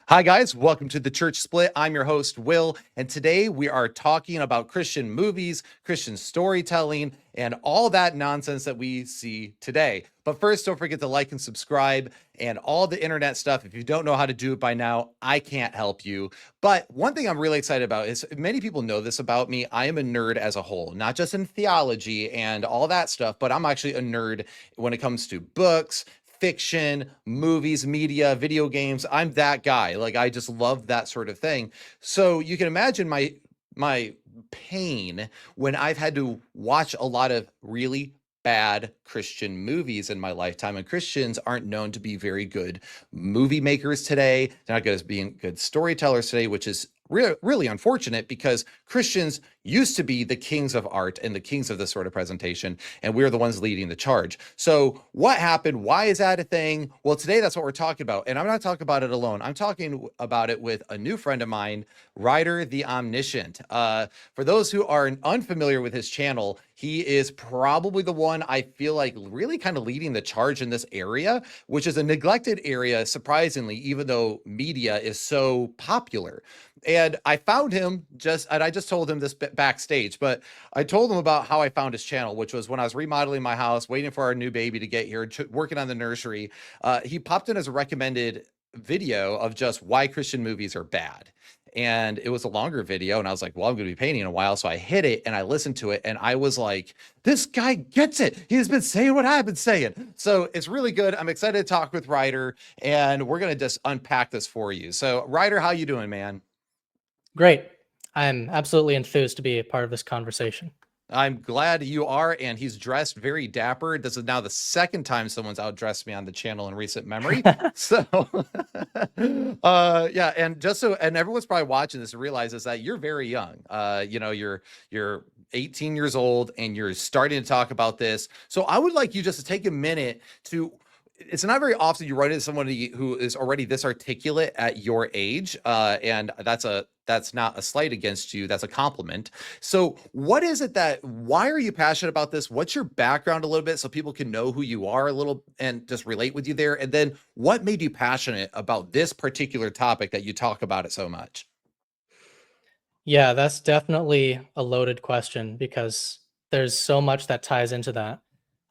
Hi, guys. Welcome to the Church Split. I'm your host, Will, and today we are talking about Christian movies, Christian storytelling, and all that nonsense that we see today. But first, don't forget to like and subscribe and all the internet stuff. If you don't know how to do it by now, I can't help you. But one thing I'm really excited about is many people know this about me. I am a nerd as a whole, not just in theology and all that stuff, but I'm actually a nerd when it comes to books, fiction, movies, media, video games. I'm that guy. Like I just love that sort of thing. So you can imagine my pain when I've had to watch a lot of really bad Christian movies in my lifetime. And Christians aren't known to be very good movie makers today. They're not good as being good storytellers today, which is really unfortunate because Christians used to be the kings of art and the kings of this sort of presentation, and we're the ones leading the charge. So what happened? Why is that a thing? Well, today that's what we're talking about, and I'm not talking about it alone. I'm talking about it with a new friend of mine, Ryder the Omniscient. For those who are unfamiliar with his channel, he is probably the one I feel like really kind of leading the charge in this area, which is a neglected area, surprisingly, even though media is so popular. And I found him and I just told him this backstage, but I told him about how I found his channel, which was when I was remodeling my house, waiting for our new baby to get here, working on the nursery. He popped in as a recommended video of just why Christian movies are bad. And it was a longer video. And I was like, well, I'm going to be painting in a while. So I hit it and I listened to it. And I was like, this guy gets it. He's been saying what I've been saying. So it's really good. I'm excited to talk with Ryder. And we're going to just unpack this for you. So Ryder, how you doing, man? Great. I'm absolutely enthused to be a part of this conversation. I'm glad you are, and he's dressed very dapper. This is now the second time someone's outdressed me on the channel in recent memory. So, yeah, and everyone's probably watching this and realizes that you're very young. You're 18 years old, and you're starting to talk about this. So, I would like you just to take a minute to. It's not very often you run into somebody who is already this articulate at your age, and that's not a slight against you. That's a compliment. So, what is it why are you passionate about this? What's your background a little bit so people can know who you are a little and just relate with you there? And then what made you passionate about this particular topic that you talk about it so much? Yeah, that's definitely a loaded question because there's so much that ties into that.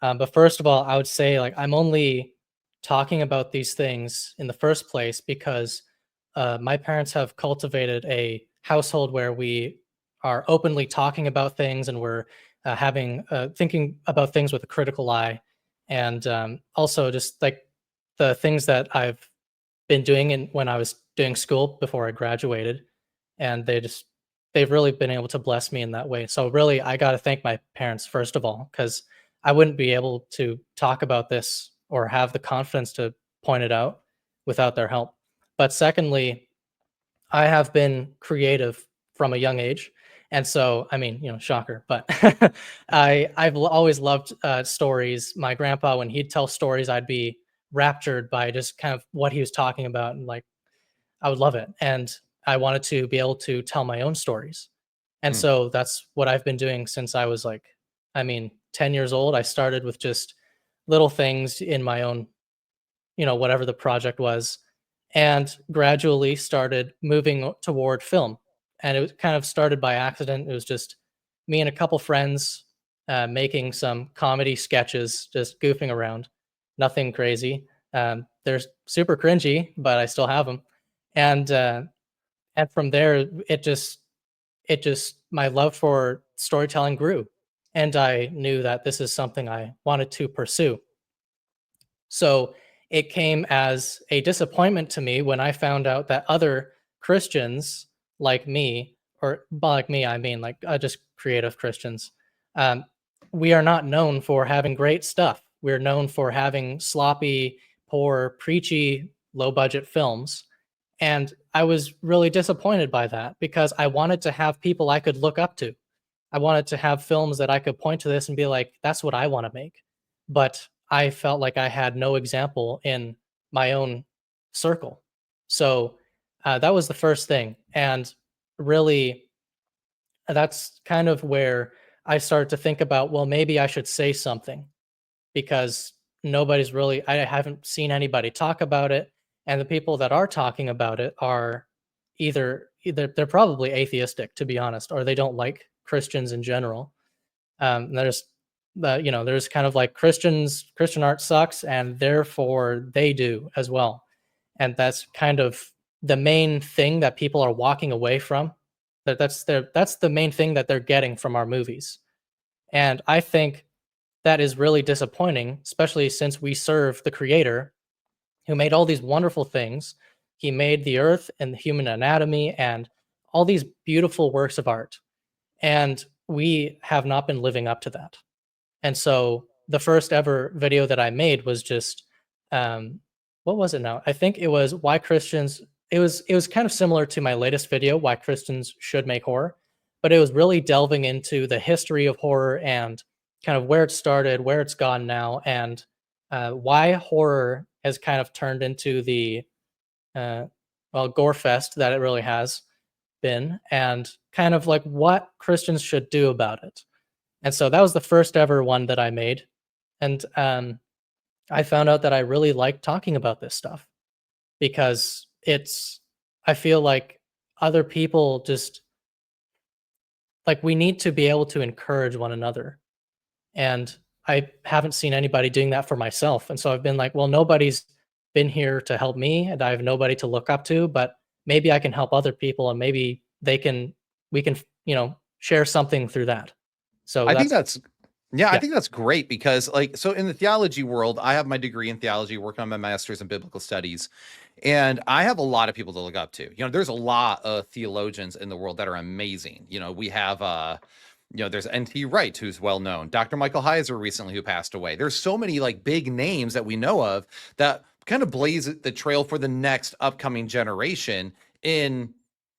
But first of all, I would say like I'm only talking about these things in the first place because my parents have cultivated a household where we are openly talking about things and we're having thinking about things with a critical eye, and also just like the things that I've been doing when I was doing school before I graduated, and they've really been able to bless me in that way. So really, I got to thank my parents first of all, because I wouldn't be able to talk about this or have the confidence to point it out without their help. But secondly, I have been creative from a young age. And so, I mean, shocker, but always loved stories. My grandpa, when he'd tell stories, I'd be raptured by just kind of what he was talking about, and like I would love it. And I wanted to be able to tell my own stories. And Hmm. so that's what I've been doing since I was like, 10 years old. I started with just little things in my own, whatever the project was, and gradually started moving toward film. And it was kind of started by accident. It was just me and a couple friends making some comedy sketches, just goofing around, nothing crazy. They're super cringy, but I still have them. And and from there, it just my love for storytelling grew, and I knew that this is something I wanted to pursue. So it came as a disappointment to me when I found out that other Christians like me, or by like me, I mean like just creative Christians, um, we are not known for having great stuff. We're known for having sloppy, poor, preachy, low budget films. And I was really disappointed by that because I wanted to have people I could look up to. I wanted to have films that I could point to this and be like, that's what I want to make. But I felt like I had no example in my own circle. So that was the first thing. And really, that's kind of where I started to think about, well, maybe I should say something because I haven't seen anybody talk about it. And the people that are talking about it are either they're probably atheistic, to be honest, or they don't like Christians in general. There's there's kind of like Christian art sucks, and therefore they do as well. And that's kind of the main thing that people are walking away from. That's the main thing that they're getting from our movies. And I think that is really disappointing, especially since we serve the creator who made all these wonderful things. He made the earth and the human anatomy and all these beautiful works of art. And we have not been living up to that. And so the first ever video that I made was just what was it now? I think it was why Christians it was kind of similar to my latest video, why Christians should make horror, but it was really delving into the history of horror and kind of where it started, where it's gone now, and why horror has kind of turned into the gore fest that it really has been, and kind of like what Christians should do about it. And so that was the first ever one that I made. And I found out that I really like talking about this stuff because I feel like other people just, like, we need to be able to encourage one another. And I haven't seen anybody doing that for myself. And so I've been like, well, nobody's been here to help me and I have nobody to look up to, but maybe I can help other people and maybe we can, share something through that. So I think that's, yeah, I yeah. think that's great because, like, so in the theology world, I have my degree in theology, working on my master's in biblical studies, and I have a lot of people to look up to. There's a lot of theologians in the world that are amazing. We have there's N.T. Wright, who's well known, Dr. Michael Heiser recently, who passed away. There's so many like big names that we know of that kind of blaze the trail for the next upcoming generation in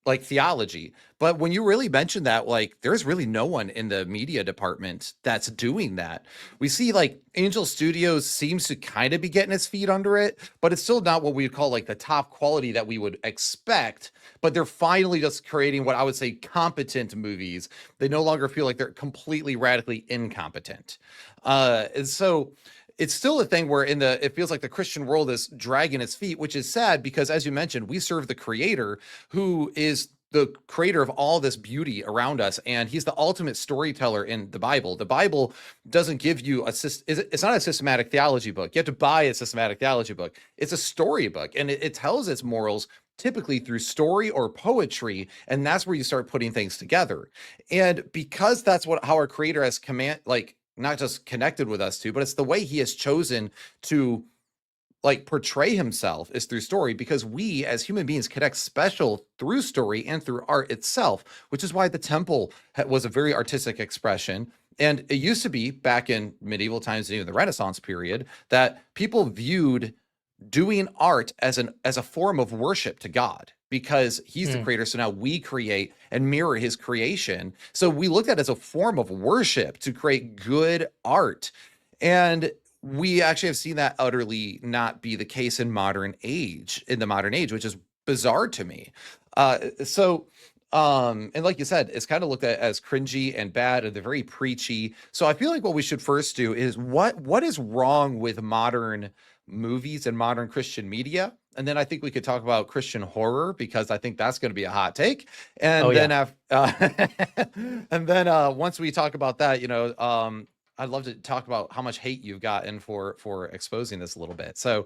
like theology. But when you really mention that, like, there's really no one in the media department that's doing that. We see like Angel Studios seems to kind of be getting its feet under it, but it's still not what we would call like the top quality that we would expect. But they're finally just creating what I would say competent movies. They no longer feel like they're completely radically incompetent. And so it's still a thing where it feels like the Christian world is dragging its feet, which is sad because, as you mentioned, we serve the creator who is the creator of all this beauty around us, and he's the ultimate storyteller in the Bible. The Bible doesn't give you it's not a systematic theology book. You have to buy a systematic theology book. It's a story book, and it tells its morals typically through story or poetry, and that's where you start putting things together. And because that's how our creator has not just connected with us to, but it's the way he has chosen to like portray himself is through story, because we as human beings connect special through story and through art itself, which is why the temple was a very artistic expression. And it used to be back in medieval times, even the Renaissance period, that people viewed doing art as a form of worship to God, because he's the creator. So now we create and mirror his creation. So we looked at it as a form of worship to create good art. And we actually have seen that utterly not be the case in the modern age, which is bizarre to me. And like you said, it's kind of looked at as cringy and bad, and they're very preachy. So I feel like what we should first do is what is wrong with modern movies and modern Christian media, and then I think we could talk about Christian horror, because I think that's going to be a hot take. And once we talk about that, I'd love to talk about how much hate you've gotten for exposing this a little bit. So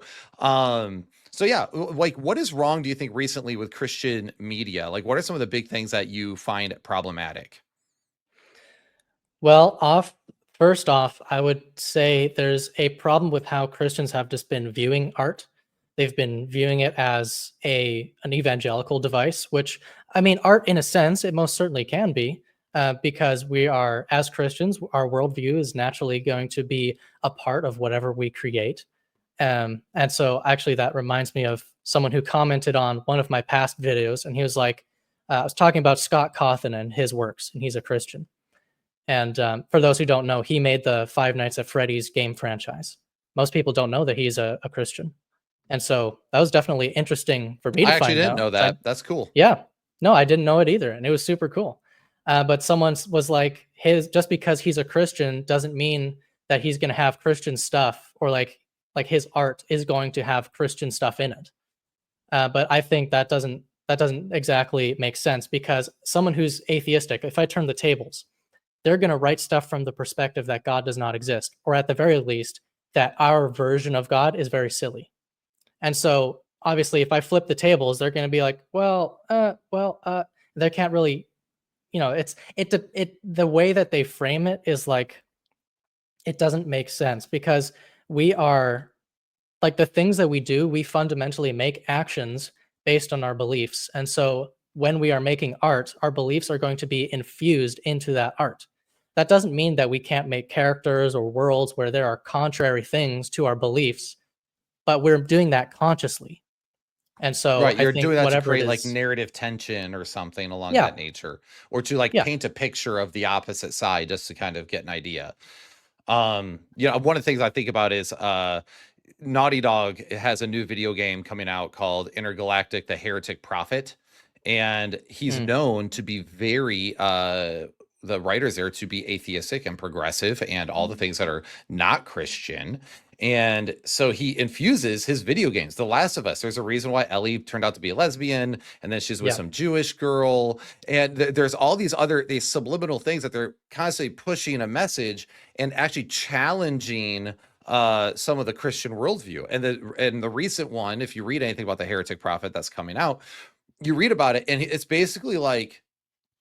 yeah, like, what is wrong, do you think, recently with Christian media? Like, what are some of the big things that you find problematic? Well, first off, I would say there's a problem with how Christians have just been viewing art. They've been viewing it as an evangelical device, which, I mean, art in a sense, it most certainly can be, because we are, as Christians, our worldview is naturally going to be a part of whatever we create. And so actually that reminds me of someone who commented on one of my past videos, and he was like, I was talking about Scott Cawthon and his works, and he's a Christian. And for those who don't know, he made the Five Nights at Freddy's game franchise. Most people don't know that he's a Christian. And so that was definitely interesting for me to I actually find didn't out. know that. That's cool. Yeah. No, I didn't know it either. And it was super cool. But someone was like, just because he's a Christian doesn't mean that he's going to have Christian stuff, or like his art is going to have Christian stuff in it. But I think that doesn't exactly make sense, because someone who's atheistic, if I turn the tables, they're going to write stuff from the perspective that God does not exist, or at the very least, that our version of God is very silly. And so, obviously, if I flip the tables, they're going to be like, they can't really, the way that they frame it is like, it doesn't make sense, because we are like, the things that we do, we fundamentally make actions based on our beliefs. And so when we are making art, our beliefs are going to be infused into that art. That doesn't mean that we can't make characters or worlds where there are contrary things to our beliefs, but we're doing that consciously. And so Right, I you're think doing that to whatever it create like is, narrative tension or something along yeah, that nature, or to like yeah, paint a picture of the opposite side just to kind of get an idea. One of the things I think about is Naughty Dog has a new video game coming out called Intergalactic: The Heretic Prophet, and he's mm, known to be very the writers there to be atheistic and progressive and all the things that are not Christian. And so he infuses his video games. The Last of Us, there's a reason why Ellie turned out to be a lesbian, and then she's with yeah, some Jewish girl. And there's all these subliminal things that they're constantly pushing a message and actually challenging some of the Christian worldview. And the recent one, if you read anything about the Heretic Prophet that's coming out, you read about it, and it's basically like,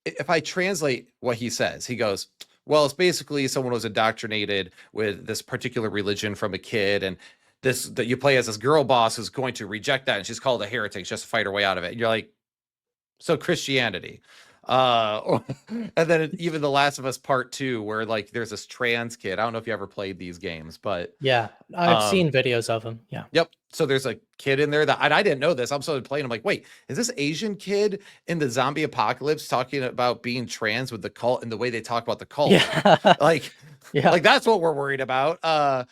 if I translate what he says, he goes, well, it's basically someone was indoctrinated with this particular religion from a kid, and this that you play as this girl boss who's going to reject that, and she's called a heretic just to fight her way out of it. And you're like, so Christianity. And then even The Last of Us Part 2, where like there's this trans kid. I don't know if you ever played these games, but yeah. I've um seen videos of them. Yeah. yep. So there's a kid in there that, and I didn't know this. I'm sort of playing. I'm like, wait, is this Asian kid in the zombie apocalypse talking about being trans with the cult and the way they talk about the cult? Yeah. Like, Yeah. like that's what we're worried about. But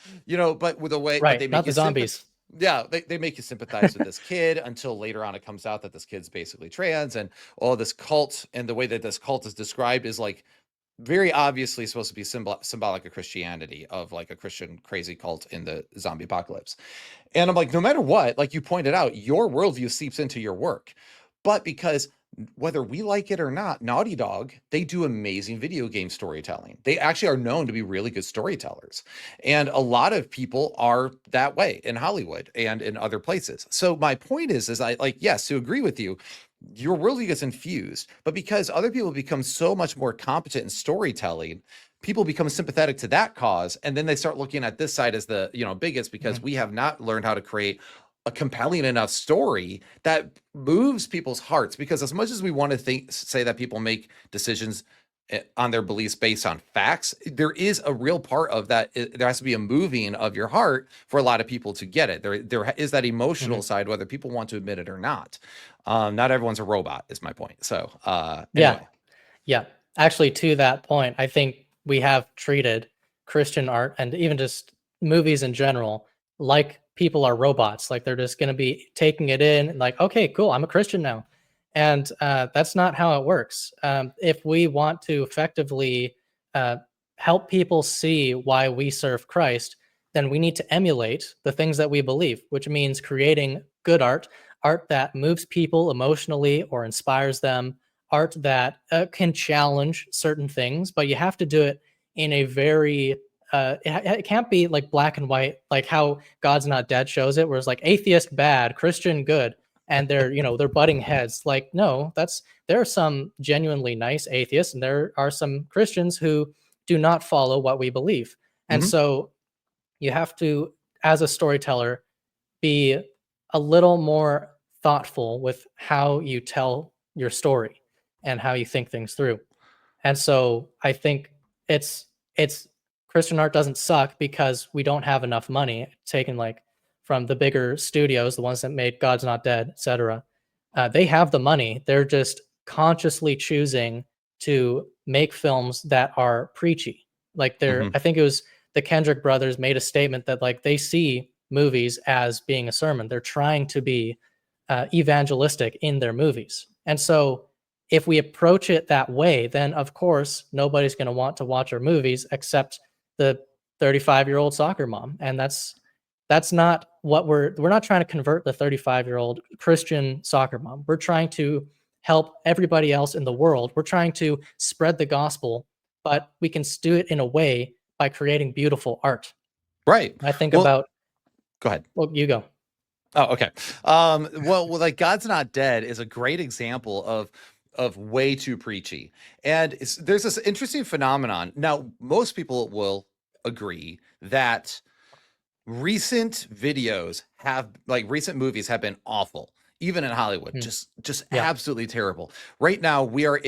with the way, but Right. they Not make the you sympathize. zombies. Yeah, they make you sympathize with this kid until later on it comes out that this kid's basically trans, and all this cult, and the way that this cult is described is like very obviously supposed to be symbolic of Christianity, of like a Christian crazy cult in the zombie apocalypse. And I'm like, no matter what, like you pointed out, your worldview seeps into your work. But because whether we like it or not, Naughty Dog, they do amazing video game storytelling. They actually are known to be really good storytellers. And a lot of people are that way in Hollywood and in other places. So my point is I like, yes, to agree with you, your worldview gets infused, but because other people become so much more competent in storytelling, people become sympathetic to that cause, and then they start looking at this side as the biggest, because Mhm. we have not learned how to create a compelling enough story that moves people's hearts. Because as much as we want to say that people make decisions on their beliefs based on facts, there is a real part of that. There has to be a moving of your heart for a lot of people to get it. There is that emotional Mhm. side, whether people want to admit it or not. Not everyone's a robot, is my point. So Yeah. anyway. Yeah. Actually, to that point, I think we have treated Christian art, and even just movies in general, like people are robots. Like, they're just going to be taking it in, and like, okay, cool, I'm a Christian now. And that's not how it works. If we want to effectively uh, help people see why we serve Christ, then we need to emulate the things that we believe, which means creating good art, art that moves people emotionally or inspires them, art that can challenge certain things, but you have to do it in a very it can't be like black and white, like how God's Not Dead shows it, where it's like atheist bad, Christian good, and they're butting heads. Like, no, there are some genuinely nice atheists, and there are some Christians who do not follow what we believe. And Mhm. so you have to, as a storyteller, be a little more thoughtful with how you tell your story and how you think things through. And so I think it's Christian art doesn't suck because we don't have enough money taken, like, from the bigger studios, the ones that made God's Not Dead, etc. They have the money. They're just consciously choosing to make films that are preachy. Like, Mhm. I think it was the Kendrick brothers made a statement that, like, they see movies as being a sermon. They're trying to be evangelistic in their movies. And so if we approach it that way, then of course nobody's going to want to watch our movies except the 35-year-old soccer mom. And that's not we're not trying to convert the 35-year-old Christian soccer mom. We're trying to help everybody else in the world. We're trying to spread the gospel, but we can do it in a way by creating beautiful art. Right. I think Well, about, go ahead. well, you go. Oh, okay. Like God's Not Dead is a great example of way too preachy. And there's this interesting phenomenon. Now, most people will agree that recent videos have recent movies have been awful, even in Hollywood, Mm, just yeah. absolutely terrible. Right now we are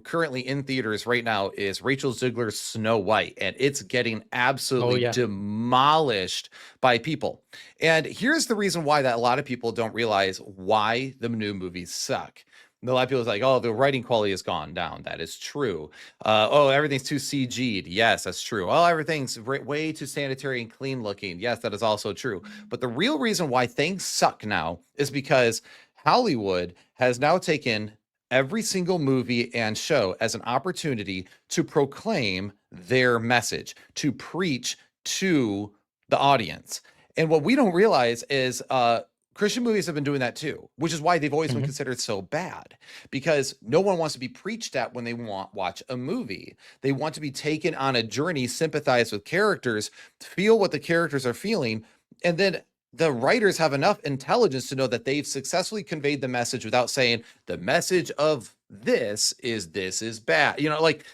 currently in theaters right now is Rachel Zegler's Snow White, and it's getting absolutely yeah. demolished by people. And here's the reason why that a lot of people don't realize why the new movies suck. A lot of people is like, oh, the writing quality has gone down. That is true. Oh, everything's too CG'd. Yes, that's true. Oh, everything's way too sanitary and clean looking. Yes, that is also true. But the real reason why things suck now is because Hollywood has now taken every single movie and show as an opportunity to proclaim their message, to preach to the audience. And what we don't realize is Christian movies have been doing that too, which is why they've always been considered so bad, because no one wants to be preached at when they watch a movie. They want to be taken on a journey, sympathize with characters, feel what the characters are feeling, and then the writers have enough intelligence to know that they've successfully conveyed the message without saying the message of this is bad. Like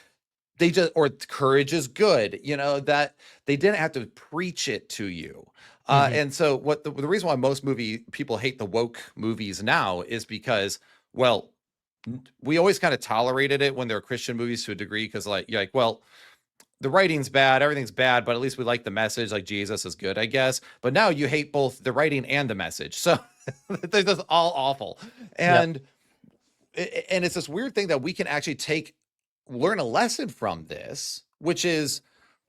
they just, or courage is good, that they didn't have to preach it to you. And so what the reason why most people hate the woke movies now is because, well, we always kind of tolerated it when they're Christian movies to a degree, because you're like, well, the writing's bad, everything's bad, but at least we like the message, like Jesus is good, I guess. But now you hate both the writing and the message. So they're just all awful. And and it's this weird thing that we can actually learn a lesson from this, which is,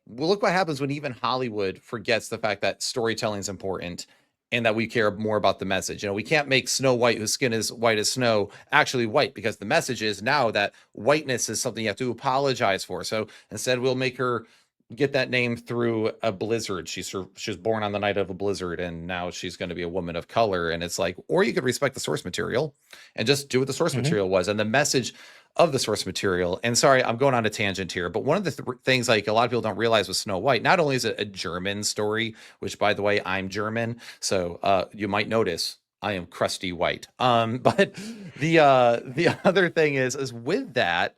well, look what happens when even Hollywood forgets the fact that storytelling is important and that we care more about the message. We can't make Snow White, whose skin is white as snow, actually white, because the message is now that whiteness is something you have to apologize for. So instead, we'll make her get that name through a blizzard. She was born on the night of a blizzard, and now she's going to be a woman of color. And it's like, or you could respect the source material and just do what the source material was and the message of the source material. And sorry, I'm going on a tangent here, but one of the things like a lot of people don't realize with Snow White, not only is it a German story, which by the way, I'm German, so you might notice I am crusty white. But the other thing is with that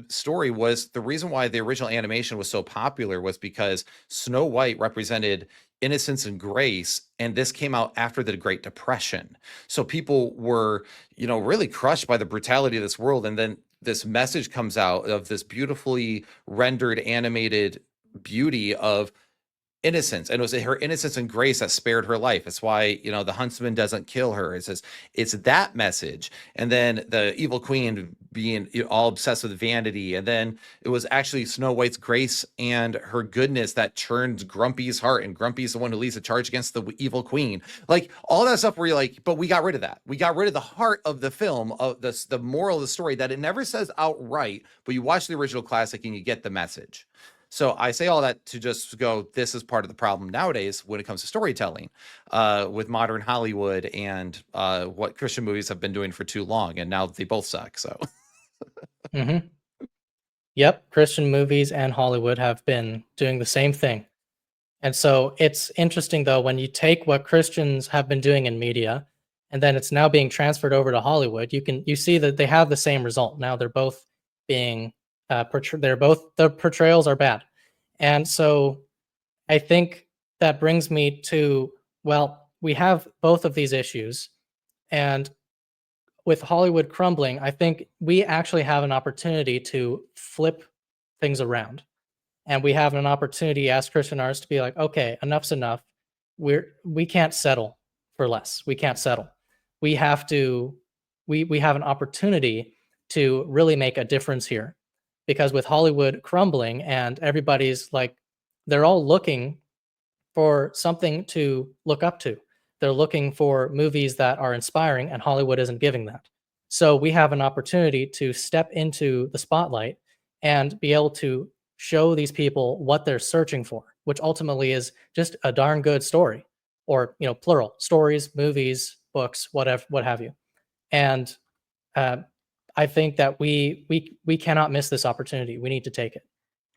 story was the reason why the original animation was so popular was because Snow White represented innocence and grace, and this came out after the Great Depression. So people were, really crushed by the brutality of this world, and then this message comes out of this beautifully rendered animated beauty of innocence, and it was her innocence and grace that spared her life. It's why the huntsman doesn't kill her. It's that message. And then the evil queen being all obsessed with vanity, and then it was actually Snow White's grace and her goodness that turned Grumpy's heart, and Grumpy's the one who leads the charge against the evil queen. Like all that stuff where you're like, but we got rid of that. We got rid of the heart of the film, of the moral of the story, that it never says outright, but you watch the original classic and you get the message. So I say all that to just go, this is part of the problem nowadays when it comes to storytelling with modern Hollywood and what Christian movies have been doing for too long. And now they both suck. So. Yep. Christian movies and Hollywood have been doing the same thing. And so it's interesting, though, when you take what Christians have been doing in media and then it's now being transferred over to Hollywood, you see that they have the same result. Now they're both being the portrayals are bad. And so I think that brings me to, well, we have both of these issues. And with Hollywood crumbling, I think we actually have an opportunity to flip things around. And we have an opportunity as Christian artists to be like, okay, enough's enough. We can't settle for less. We can't settle. We have to, we have an opportunity to really make a difference here. Because with Hollywood crumbling and everybody's like, they're all looking for something to look up to. They're looking for movies that are inspiring, and Hollywood isn't giving that. So we have an opportunity to step into the spotlight and be able to show these people what they're searching for, which ultimately is just a darn good story or plural, stories, movies, books, whatever, what have you. And uh, I think that we cannot miss this opportunity. We need to take it.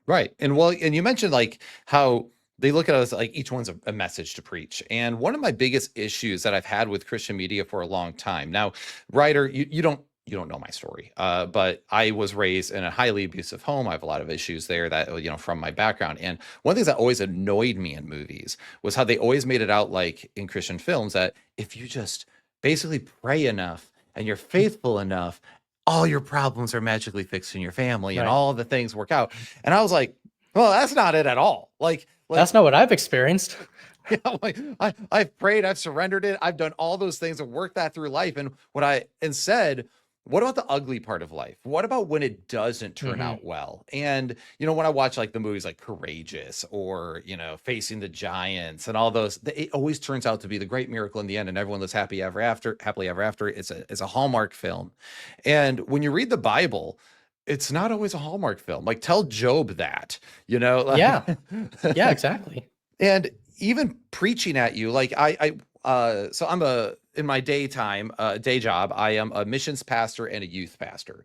Right. And well, and you mentioned like how they look at us like each one's a message to preach. And one of my biggest issues that I've had with Christian media for a long time. Now, Ryder, you don't know my story. But I was raised in a highly abusive home. I have a lot of issues there that, from my background. And one of the things that always annoyed me in movies was how they always made it out like in Christian films that if you just basically pray enough and you're faithful enough, all your problems are magically fixed in your family and Right. all the things work out. And I was like, well, that's not it at all. Like That's not what I've experienced. yeah, like I've prayed, I've surrendered it, I've done all those things and worked that through life. And said, what about the ugly part of life? What about when it doesn't turn Hmm. out well? And when I watch like the movies like Courageous or Facing the Giants and all those, it always turns out to be the great miracle in the end, and everyone lives happily ever after. It's a Hallmark film. And when you read the Bible, it's not always a Hallmark film. Like tell Job that, Yeah. Yeah, exactly. and even preaching at you, like so I'm in my daytime day job, I am a missions pastor and a youth pastor.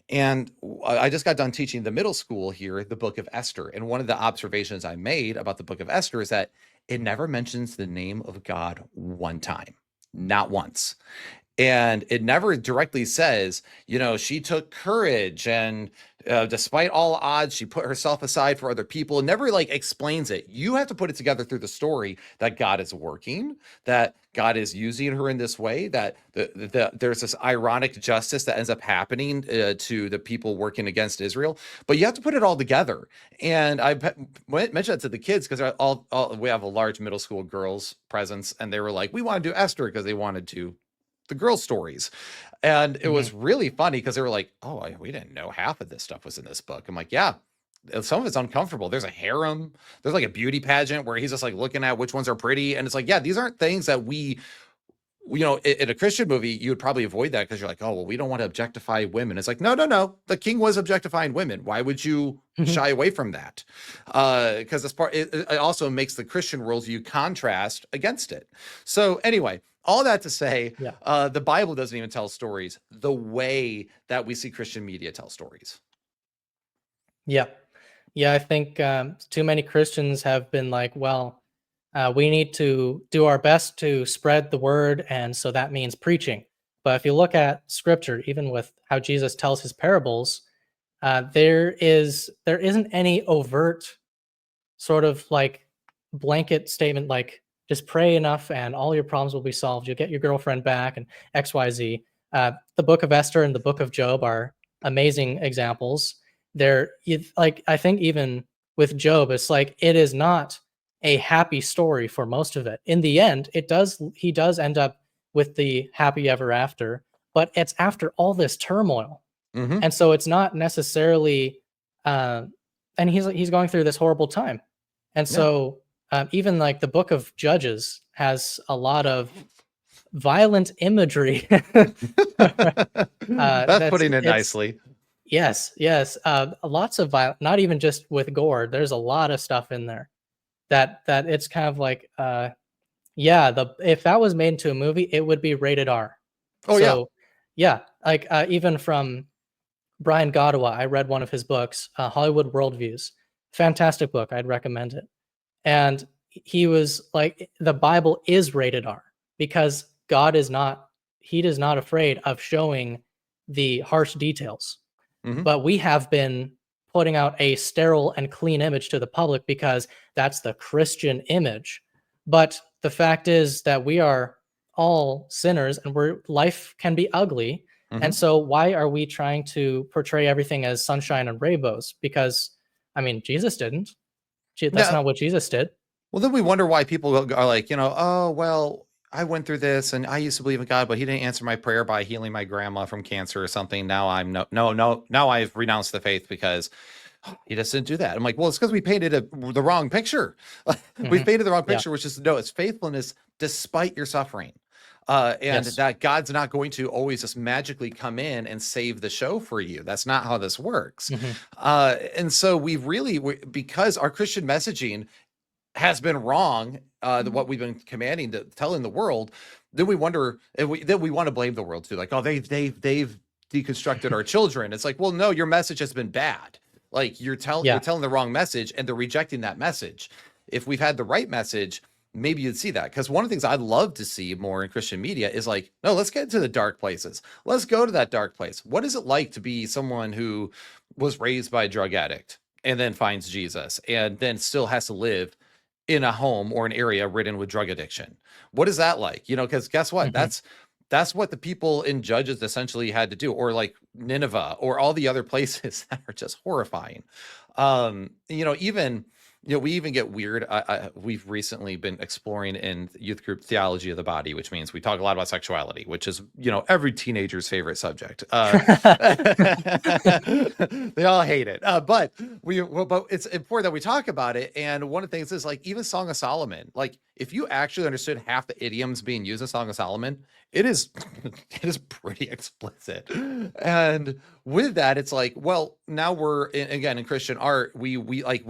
And I just got done teaching the middle school here the book of Esther. And one of the observations I made about the book of Esther is that it never mentions the name of God one time, not once. And it never directly says, she took courage and despite all odds, she put herself aside for other people. It never like explains it. You have to put it together through the story that God is working, that God is using her in this way, that there's this ironic justice that ends up happening to the people working against Israel. But you have to put it all together. And I mentioned that to the kids because we have a large middle school girls presence, and they were like, we want to do Esther because they wanted to the girl stories. And it Hmm. was really funny because they were like, oh, we didn't know half of this stuff was in this book. I'm like, yeah, some of it's uncomfortable. There's a harem. There's like a beauty pageant where he's just like looking at which ones are pretty. And it's like, yeah, these aren't things that in a Christian movie, you would probably avoid that because you're like, oh, well, we don't want to objectify women. It's like, no, no, no. The king was objectifying women. Why would you shy away from that? Because it also makes the Christian worldview contrast against it. So anyway, all that to say, Yeah. the Bible doesn't even tell stories the way that we see Christian media tell stories. Yeah. Yeah, I think too many Christians have been like, well, we need to do our best to spread the word, and so that means preaching. But if you look at scripture, even with how Jesus tells his parables, there isn't any overt sort of like blanket statement like just pray enough and all your problems will be solved. You'll get your girlfriend back and XYZ. The book of Esther and the book of Job are amazing examples. Like I think even with Job, it's like it is not a happy story for most of it. In the end, he does end up with the happy ever after, but it's after all this turmoil. Mm-hmm. And so it's not necessarily and he's going through this horrible time. And Yeah. so even like the book of Judges has a lot of violent imagery. That's putting it It's nicely. yes, lots of violence, not even just with gore. There's a lot of stuff in there that it's kind of like yeah, if that was made into a movie, it would be rated R. Oh yeah. So yeah, like even from Brian Godawa, I read one of his books, Hollywood Worldviews. Fantastic book. I'd recommend it. And he was like, the Bible is rated R because God is not, he is not afraid of showing the harsh details. Mm-hmm. But we have been putting out a sterile and clean image to the public because that's the Christian image. But the fact is that we are all sinners and life can be ugly. Mm-hmm. And so why are we trying to portray everything as sunshine and rainbows? Because I mean, Jesus didn't. That's not what Jesus did. Well, then we wonder why people are like, oh, well, I went through this and I used to believe in God, but he didn't answer my prayer by healing my grandma from cancer or something. Now I'm now I've renounced the faith because he just didn't do that. I'm like, well, it's because we painted the wrong picture. We painted the wrong picture, which is no, it's faithfulness despite your suffering. And that God's not going to always just magically come in and save the show for you. That's not how this works. And so because our Christian messaging has been wrong, what we've been commanding to telling the world, then we wonder, then we want to blame the world too. Like, oh, they've deconstructed our children. It's like, well, no, your message has been bad. Like you're Yeah. telling the wrong message, and they're rejecting that message. If we've had the right message, maybe you'd see that. Because one of the things I'd love to see more in Christian media is like, no, let's get into the dark places. Let's go to that dark place. What is it like to be someone who was raised by a drug addict and then finds Jesus and then still has to live in a home or an area ridden with drug addiction? What is that like? Because guess what? Hmm. That's what the people in Judges essentially had to do, or like Nineveh, or all the other places that are just horrifying. Even we even get weird. We've recently been exploring in youth group theology of the body, which means we talk a lot about sexuality, which is every teenager's favorite subject. They all hate it, but it's important that we talk about it. And one of the things is like even Song of Solomon. Like if you actually understood half the idioms being used in Song of Solomon, it is it is pretty explicit. And with that, it's like, well, now we're again in Christian art, we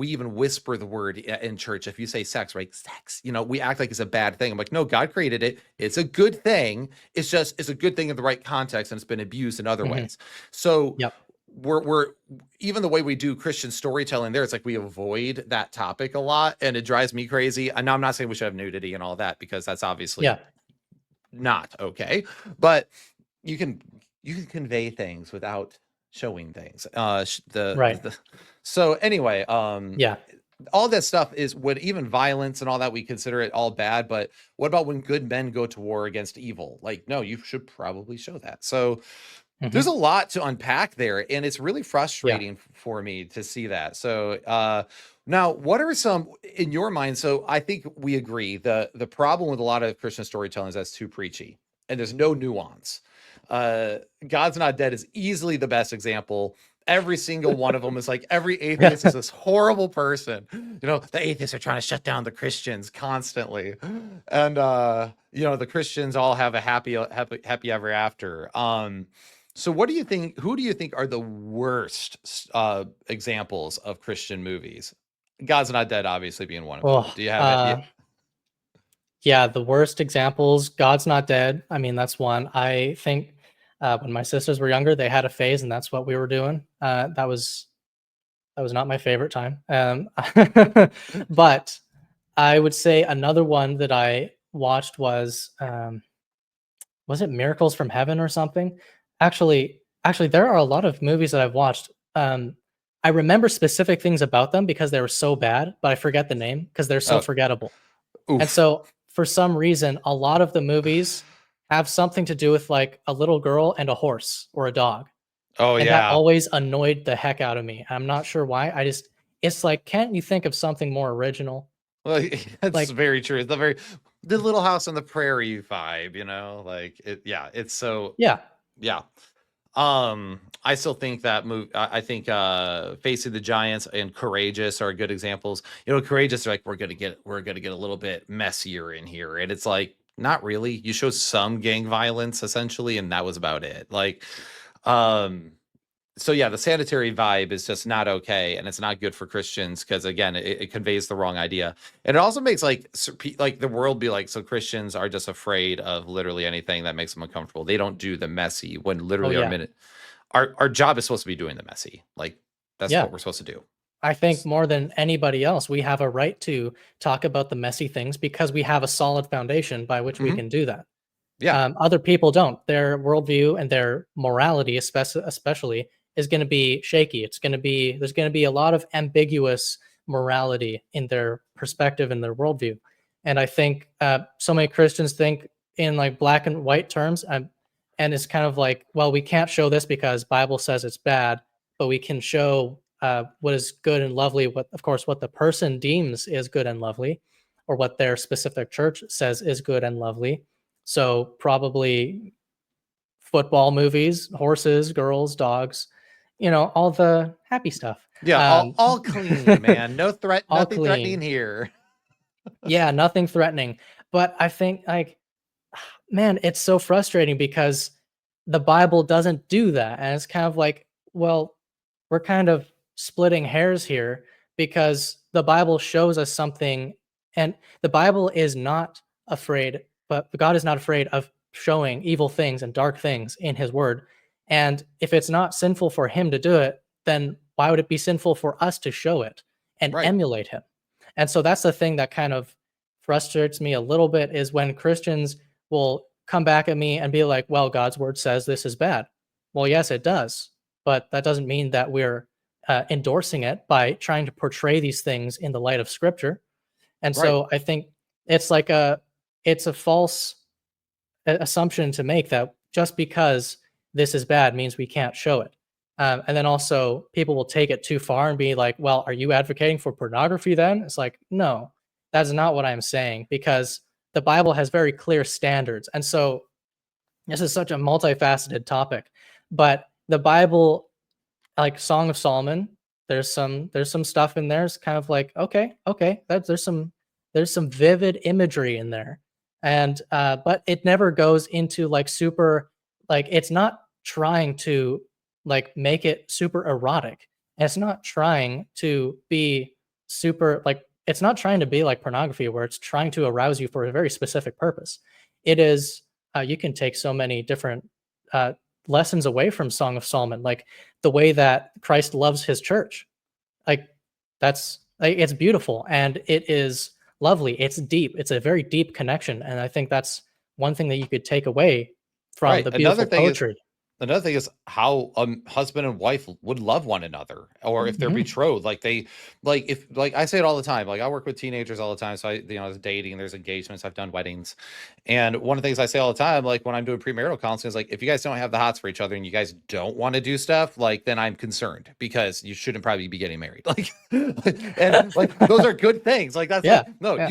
even whisper the word in church. If you say sex, right? Sex, we act like it's a bad thing. I'm like, no, God created it. It's a good thing. It's a good thing in the right context, and it's been abused in other Hmm. ways. So Yep. we're even the way we do Christian storytelling there, it's like we avoid that topic a lot, and it drives me crazy. And I'm not saying we should have nudity and all that, because that's obviously Yeah. not okay. But you can convey things without showing things. Right. So anyway, Yeah. all that stuff is what, even violence and all that, we consider it all bad. But what about when good men go to war against evil? Like, no, you should probably show that. So there's Hmm. a lot to unpack there, and it's really Yeah. frustrating for me to see that. So now, what are some in your mind? So I think we agree the problem with a lot of Christian storytelling is that's too preachy and there's no nuance. uh God's Not Dead is easily the best example. Every single one of them is like, every atheist is this horrible person. The atheists are trying to shut down the Christians constantly, and the Christians all have a happy ever after. So what do you think, who do you think are the worst examples of Christian movies? God's Not Dead obviously being one of them. Oh, Do you have it? yeah, the worst examples, God's Not Dead. I mean, that's one. I think when my sisters were younger, they had a phase, and that's what we were doing. That was not my favorite time. But I would say another one that I watched was it Miracles from Heaven or something? Actually, there are a lot of movies that I've watched. I remember specific things about them because they were so bad, but I forget the name because they're so Oh, forgettable. And oof. so for some reason, a lot of the movies have something to do with like a little girl and a horse or a dog. Oh And that yeah. always annoyed the heck out of me. I'm not sure why. It's like, can't you think of something more original? Well, that's Like, very true. The Little House on the Prairie vibe, like it. Yeah, it's so. yeah. Yeah. I still think that movie. I think Facing the Giants and Courageous are good examples. Courageous are like, we're gonna get a little bit messier in here, and it's like, not really. You show some gang violence essentially, and that was about it. Like, um, so yeah, the sanitary vibe is just not okay, and it's not good for Christians because again, it conveys the wrong idea, and it also makes like like the world be like, so Christians are just afraid of literally anything that makes them uncomfortable. They don't do the messy when Oh, literally yeah. our job is supposed to be doing the messy. Like that's Yeah. what we're supposed to do. I think more than anybody else, we have a right to talk about the messy things because we have a solid foundation by which we Hmm. can do that. Yeah. Other people don't. Their worldview and their morality, especially, is going to be shaky. There's going to be a lot of ambiguous morality in their perspective and their worldview. And I think so many Christians think in like black and white terms, and it's kind of like, well, we can't show this because Bible says it's bad, but we can show what is good and lovely. What, of course, what the person deems is good and lovely, or what their specific church says is good and lovely. So probably football movies, horses, girls, dogs, all the happy stuff. Yeah. All Um, all clean, man. No threat. all Nothing threatening clean. here. Yeah, nothing threatening. But I think like, man, it's so frustrating because the Bible doesn't do that. And it's kind of like, well, we're kind of splitting hairs here because the Bible shows us something And the Bible is not afraid, but God is not afraid of showing evil things and dark things in his word. And if it's not sinful for him to do it, then why would it be sinful for us to show it and Right. emulate him? And so that's the thing that kind of frustrates me a little bit, is when Christians will come back at me and be like, well, God's word says this is bad. Well, yes, it does. But that doesn't mean that we're endorsing it by trying to portray these things in the light of scripture. And Right. so I think it's like it's a false assumption to make that just because this is bad means we can't show it. And then also people will take it too far and be like, well, are you advocating for pornography then? It's like, no, that's not what I'm saying, because the Bible has very clear standards. And so this is such a multifaceted topic, but the Bible, like Song of Solomon, there's some stuff in there. It's kind of like, okay, there's some vivid imagery in there, and but it never goes into like super, like it's not trying to like make it super erotic. And it's not trying to be super like, it's not trying to be like pornography where it's trying to arouse you for a very specific purpose. It is you can take so many different lessons away from Song of Solomon, like the way that Christ loves his church. Like that's like, it's beautiful and it is lovely. It's deep. It's a very deep connection. And I think that's one thing that you could take away from Right. the beautiful poetry. Another thing is how husband and wife would love one another, or if they're Mhm. betrothed, like I say it all the time. Like I work with teenagers all the time, so there's dating, there's engagements, I've done weddings, and one of the things I say all the time, like when I'm doing premarital counseling, is like, if you guys don't have the hots for each other and you guys don't want to do stuff, like then I'm concerned, because you shouldn't probably be getting married. Like, and like those are good things. Like that's Yeah. like, no, Yeah.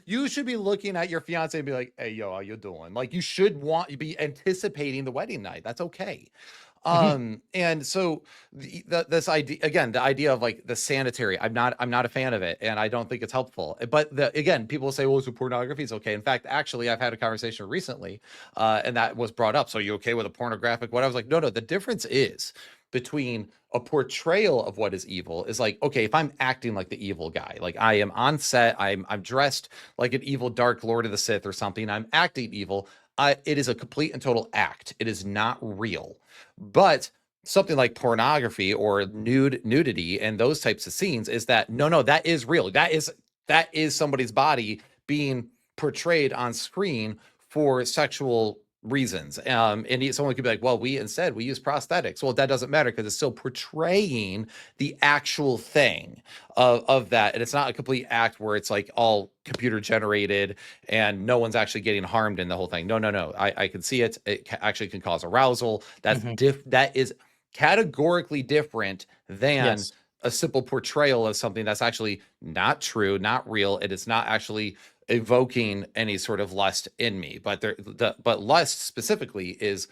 you should be looking at your fiance and be like, hey, yo, how you doing? Like you should be anticipating the wedding night. That's okay. Mhm. And so this idea, again, the idea of like the sanitary, I'm not a fan of it, and I don't think it's helpful. But again, people will say, well, so pornography is okay. In fact, actually, I've had a conversation recently, and that was brought up. So you okay with a pornographic what? I was like, no, the difference is between a portrayal of what is evil is like, okay, if I'm acting like the evil guy, like I am on set, I'm dressed like an evil dark Lord of the Sith or something, I'm acting evil. It is a complete and total act. It is not real. But something like pornography or nudity and those types of scenes is that no, that is real. That is somebody's body being portrayed on screen for sexual reasons. And someone could be like, well, we use prosthetics. Well, that doesn't matter because it's still portraying the actual thing of that. And it's not a complete act where it's like all computer generated and no one's actually getting harmed in the whole thing. No. I can see it. It actually can cause arousal. Mhm. That is categorically different than Yes. a simple portrayal of something that's actually not true, not real. It is not actually evoking any sort of lust in me. But but lust specifically is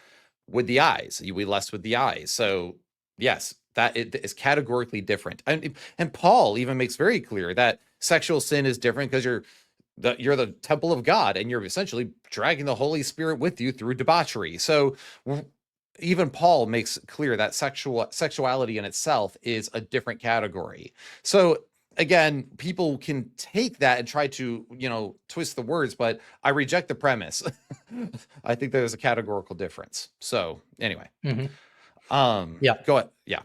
with the eyes. We lust with the eyes. So yes, that it is categorically different. And Paul even makes very clear that sexual sin is different because you're the temple of God and you're essentially dragging the Holy Spirit with you through debauchery. So even Paul makes clear that sexuality in itself is a different category. So again, people can take that and try to, twist the words, but I reject the premise. I think there's a categorical difference. So anyway, Mhm. Yeah. go ahead. Yeah.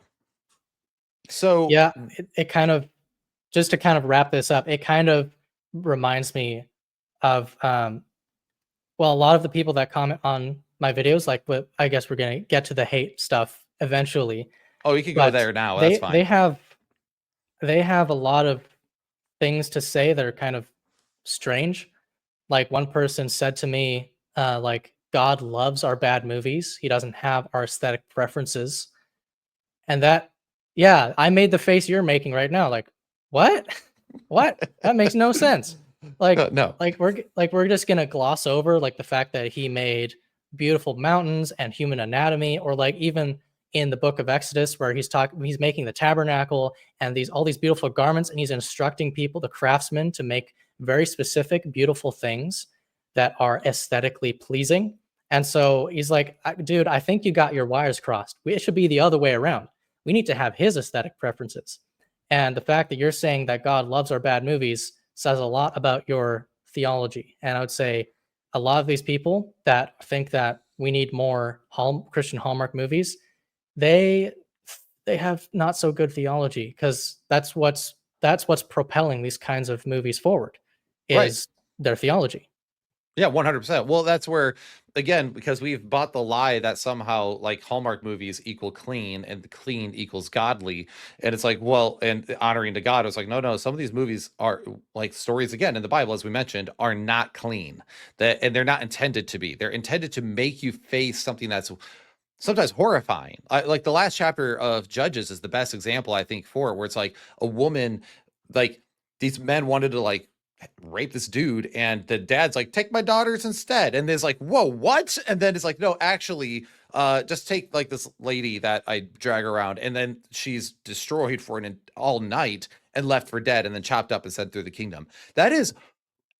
So Yeah. It kind of, just to kind of wrap this up, it kind of reminds me of well, a lot of the people that comment on my videos, like, what, I guess we're gonna get to the hate stuff eventually, oh, you can go but there now. That's they fine. they have a lot of things to say that are kind of strange. Like one person said to me, like, God loves our bad movies. He doesn't have our aesthetic preferences. And that, yeah, I made the face you're making right now. Like, what? What? That makes no sense. No. We're just gonna gloss over like the fact that he made beautiful mountains and human anatomy, or like even in the book of Exodus where he's making the tabernacle and all these beautiful garments, and he's instructing people, the craftsmen, to make very specific, beautiful things that are aesthetically pleasing. And so he's like, dude, I think you got your wires crossed. It should be the other way around. We need to have his aesthetic preferences. And the fact that you're saying that God loves our bad movies says a lot about your theology. And I would say a lot of these people that think that we need more Christian Hallmark movies, they they have not so good theology, because that's what's propelling these kinds of movies forward, Right. is their theology. Yeah, 100%. Well, that's where, again, because we've bought the lie that somehow like Hallmark movies equal clean and clean equals godly. And it's like, well, and honoring to God, it's like, no, some of these movies are like stories, again, in the Bible, as we mentioned, are not clean. And they're not intended to be. They're intended to make you face something that's sometimes horrifying. Like the last chapter of Judges is the best example, I think, for it, where it's like a woman, like these men wanted to like rape this dude, and the dad's like, take my daughters instead. And there's like, whoa, what? And then it's like, no, actually, just take like this lady that I drag around, and then she's destroyed for an all night and left for dead, and then chopped up and sent through the kingdom. That is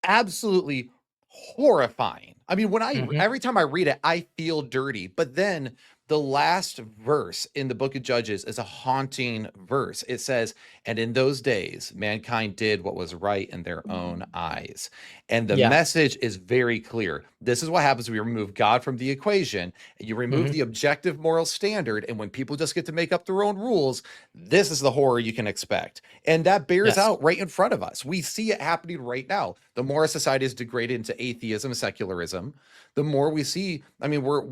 absolutely horrifying. I mean, Mhm. every time I read it, I feel dirty. But then the last verse in the book of Judges is a haunting verse. It says, "And in those days, mankind did what was right in their own eyes." And the Yeah. message is very clear. This is what happens when you remove God from the equation. You remove Mhm. the objective moral standard. And when people just get to make up their own rules, this is the horror you can expect. And that bears Yes. out right in front of us. We see it happening right now. The more a society is degraded into atheism, secularism, the more we see. I mean, we're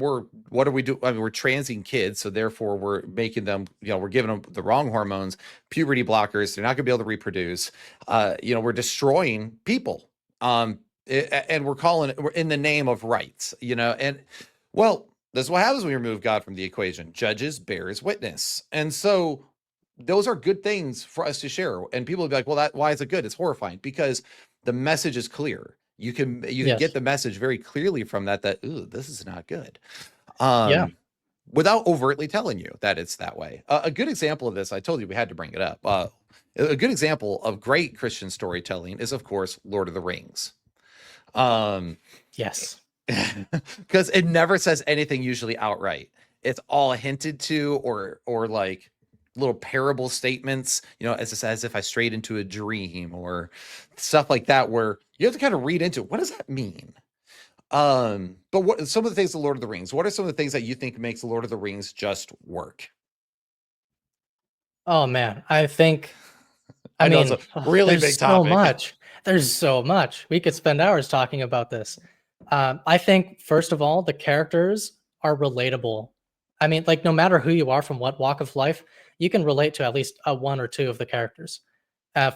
what do we do? I mean, we're transing kids, so therefore we're making them, we're giving them the wrong hormones, puberty blockers. They're not going to be able to reproduce. We're destroying people. And we're in the name of rights. And well, this is what happens when you remove God from the equation. Judges bears witness, and so those are good things for us to share. And people will be like, well, why is it good? It's horrifying because the message is clear. You can get Yes. the message very clearly from that ooh, this is not good. Yeah. Without overtly telling you that it's that way. A good example of this, I told you we had to bring it up. A good example of great Christian storytelling is, of course, Lord of the Rings. Um, Yes. because it never says anything usually outright. It's all hinted to, or like little parable statements, as if I strayed into a dream or stuff like that, where you have to kind of read into what does that mean. But what some of the things of Lord of the Rings? What are some of the things that you think makes the Lord of the Rings just work? Oh man, I think, I I know it's a mean, really big there's so topic. much. There's so much. We could spend hours talking about this. I think, first of all, the characters are relatable. I mean, like, no matter who you are, from what walk of life, you can relate to at least one or two of the characters.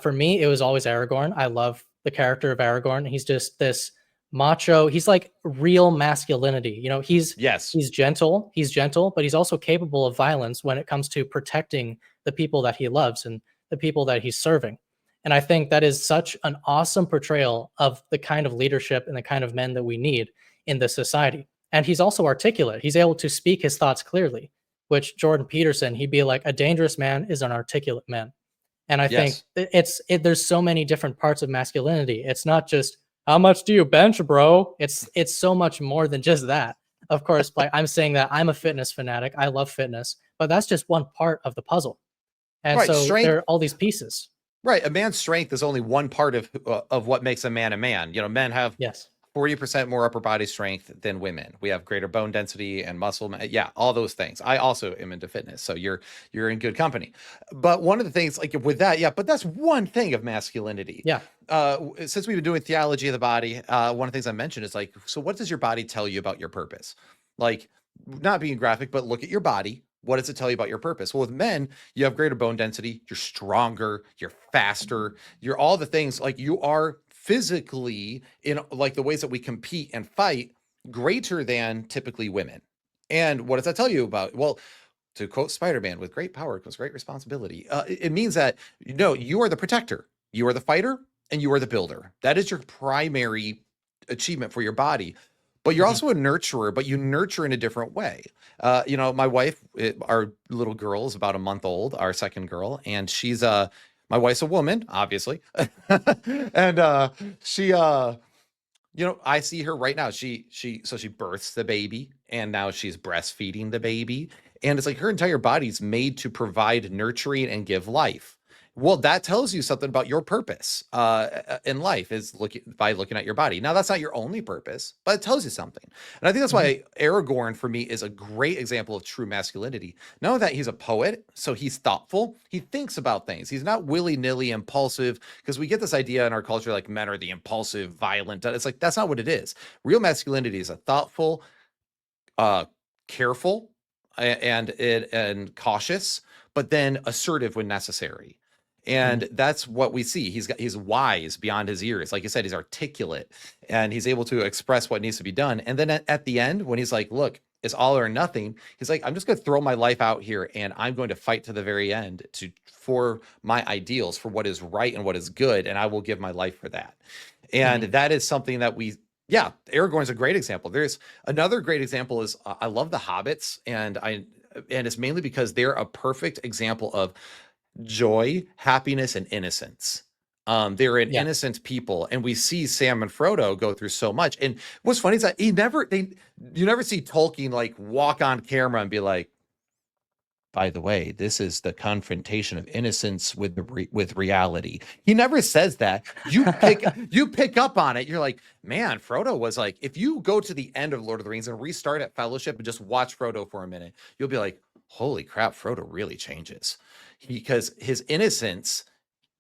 For me, it was always Aragorn. I love the character of Aragorn. He's just this macho. He's like real masculinity. He's Yes. he's gentle. He's gentle, but he's also capable of violence when it comes to protecting the people that he loves and the people that he's serving. And I think that is such an awesome portrayal of the kind of leadership and the kind of men that we need in this society. And he's also articulate. He's able to speak his thoughts clearly, which Jordan Peterson, he'd be like, a dangerous man is an articulate man. And I think Yes. there's so many different parts of masculinity. It's not just how much do you bench, bro? It's so much more than just that. Of course, like, I'm saying that I'm a fitness fanatic. I love fitness, but that's just one part of the puzzle. And Right. so there Strength. are all these pieces. Right. A man's strength is only one part of what makes a man a man. Men have Yes. 40% more upper body strength than women. We have greater bone density and yeah, all those things. I also am into fitness, so you're in good company. But one of the things, like with that, yeah, but that's one thing of masculinity. Yeah. Since we've been doing theology of the body, one of the things I mentioned is like, so what does your body tell you about your purpose? Like, not being graphic, but look at your body. What does it tell you about your purpose? Well, with men, you have greater bone density, you're stronger, you're faster, you're all the things, like you are physically, in like the ways that we compete and fight, greater than typically women. And what does that tell you about? Well, to quote Spider-Man, with great power comes great responsibility. It means that, you are the protector, you are the fighter, and you are the builder. That is your primary achievement for your body. But you're Mhm. also a nurturer, but you nurture in a different way. My wife, our little girl is about a month old, our second girl, and my wife's a woman, obviously. And I see her right now. She births the baby, and now she's breastfeeding the baby. And it's like her entire body's made to provide nurturing and give life. Well, that tells you something about your purpose in life is looking at your body. Now, that's not your only purpose, but it tells you something. And I think that's Mhm. why Aragorn for me is a great example of true masculinity. Not only that he's a poet, so he's thoughtful. He thinks about things. He's not willy-nilly impulsive, because we get this idea in our culture like men are the impulsive, violent. It's like that's not what it is. Real masculinity is a thoughtful, uh, careful, and cautious, but then assertive when necessary. Mhm. And that's what we see. He's wise beyond his years. Like you said, he's articulate and he's able to express what needs to be done. And then at the end, when he's like, look, it's all or nothing, he's like, I'm just going to throw my life out here and I'm going to fight to the very end for my ideals, for what is right and what is good. And I will give my life for that. And Mhm. that is something that yeah, Aragorn's a great example. There's another great example is I love the Hobbits, and it's mainly because they're a perfect example of joy, happiness, and innocence. They're an Yeah. innocent people, and we see Sam and Frodo go through so much. And what's funny is that you never see Tolkien like walk on camera and be like, by the way, this is the confrontation of innocence with with reality. He never says that. You pick up on it. You're like, man, Frodo was like, if you go to the end of Lord of the Rings and restart at Fellowship and just watch Frodo for a minute, you'll be like, holy crap, Frodo really changes. Because his innocence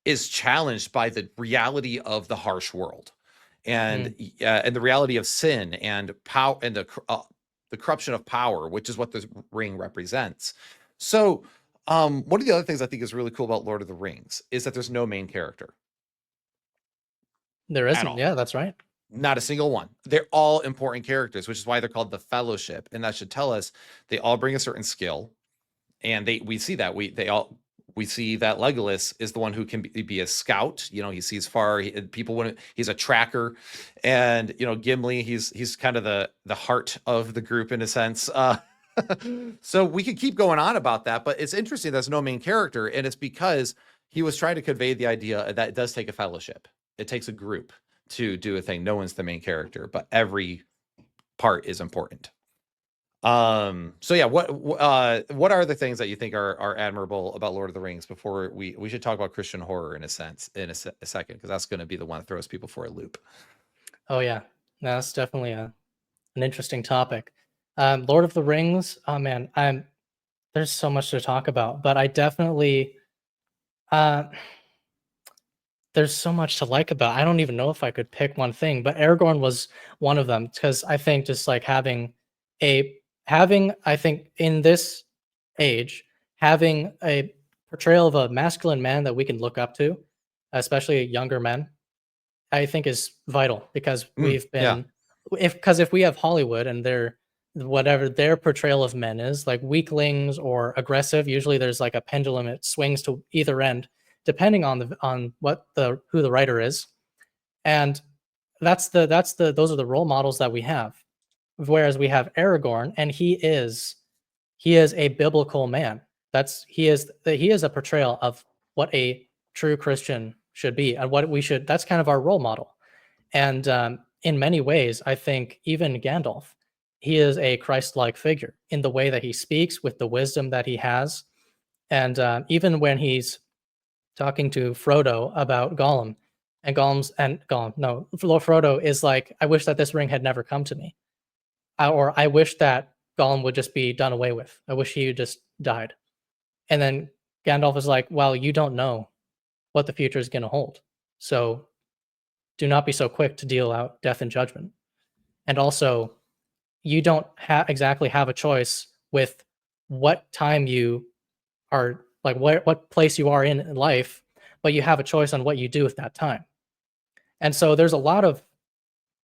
is challenged by the reality of the harsh world, and Mm. and the reality of sin and power and the corruption of power, which is what the ring represents. So, one of the other things I think is really cool about Lord of the Rings is that there's no main character There at isn't. all. Yeah, that's right. Not a single one. They're all important characters, which is why they're called the Fellowship, and that should tell us they all bring a certain skill, and we see that we see that Legolas is the one who can be a scout. You know, he sees far. People when he's a tracker, and you know Gimli, he's kind of the heart of the group in a sense. So we could keep going on about that, but it's interesting. There's no main character, and it's because he was trying to convey the idea that it does take a fellowship. It takes a group to do a thing. No one's the main character, but every part is important. So yeah, what are the things that you think are admirable about Lord of the Rings before we should talk about Christian horror in a sense in a second, because that's going to be the one that throws people for a loop. Oh yeah. No, that's definitely an interesting topic. Lord of the Rings. Oh man, there's so much to talk about, but I definitely uh there's so much to like about. I don't even know if I could pick one thing, but Aragorn was one of them because I think just like a having I think in this age having a portrayal of a masculine man that we can look up to, especially younger men, I think is vital because we've Yeah. been if we have Hollywood and their whatever their portrayal of men is like weaklings or aggressive, usually there's like a pendulum, it swings to either end depending on what the who the writer is. And that's the those are the role models that we have. Whereas we have Aragorn and he is a biblical man. He is a portrayal of what a true Christian should be and what we should that's kind of our role model. And in many ways, I think even Gandalf, he is a Christ-like figure in the way that he speaks, with the wisdom that he has, and even when he's talking to Frodo about Gollum, and Gollum, no, Frodo is like, "I wish that this ring had never come to me," or "I wish that Gollum would just be done away with. I wish he just died." And then Gandalf is like, "Well, you don't know what the future is going to hold, so do not be so quick to deal out death and judgment." And also, you don't exactly have a choice with what time you are like what place you are in life, but you have a choice on what you do with that time. And so there's a lot of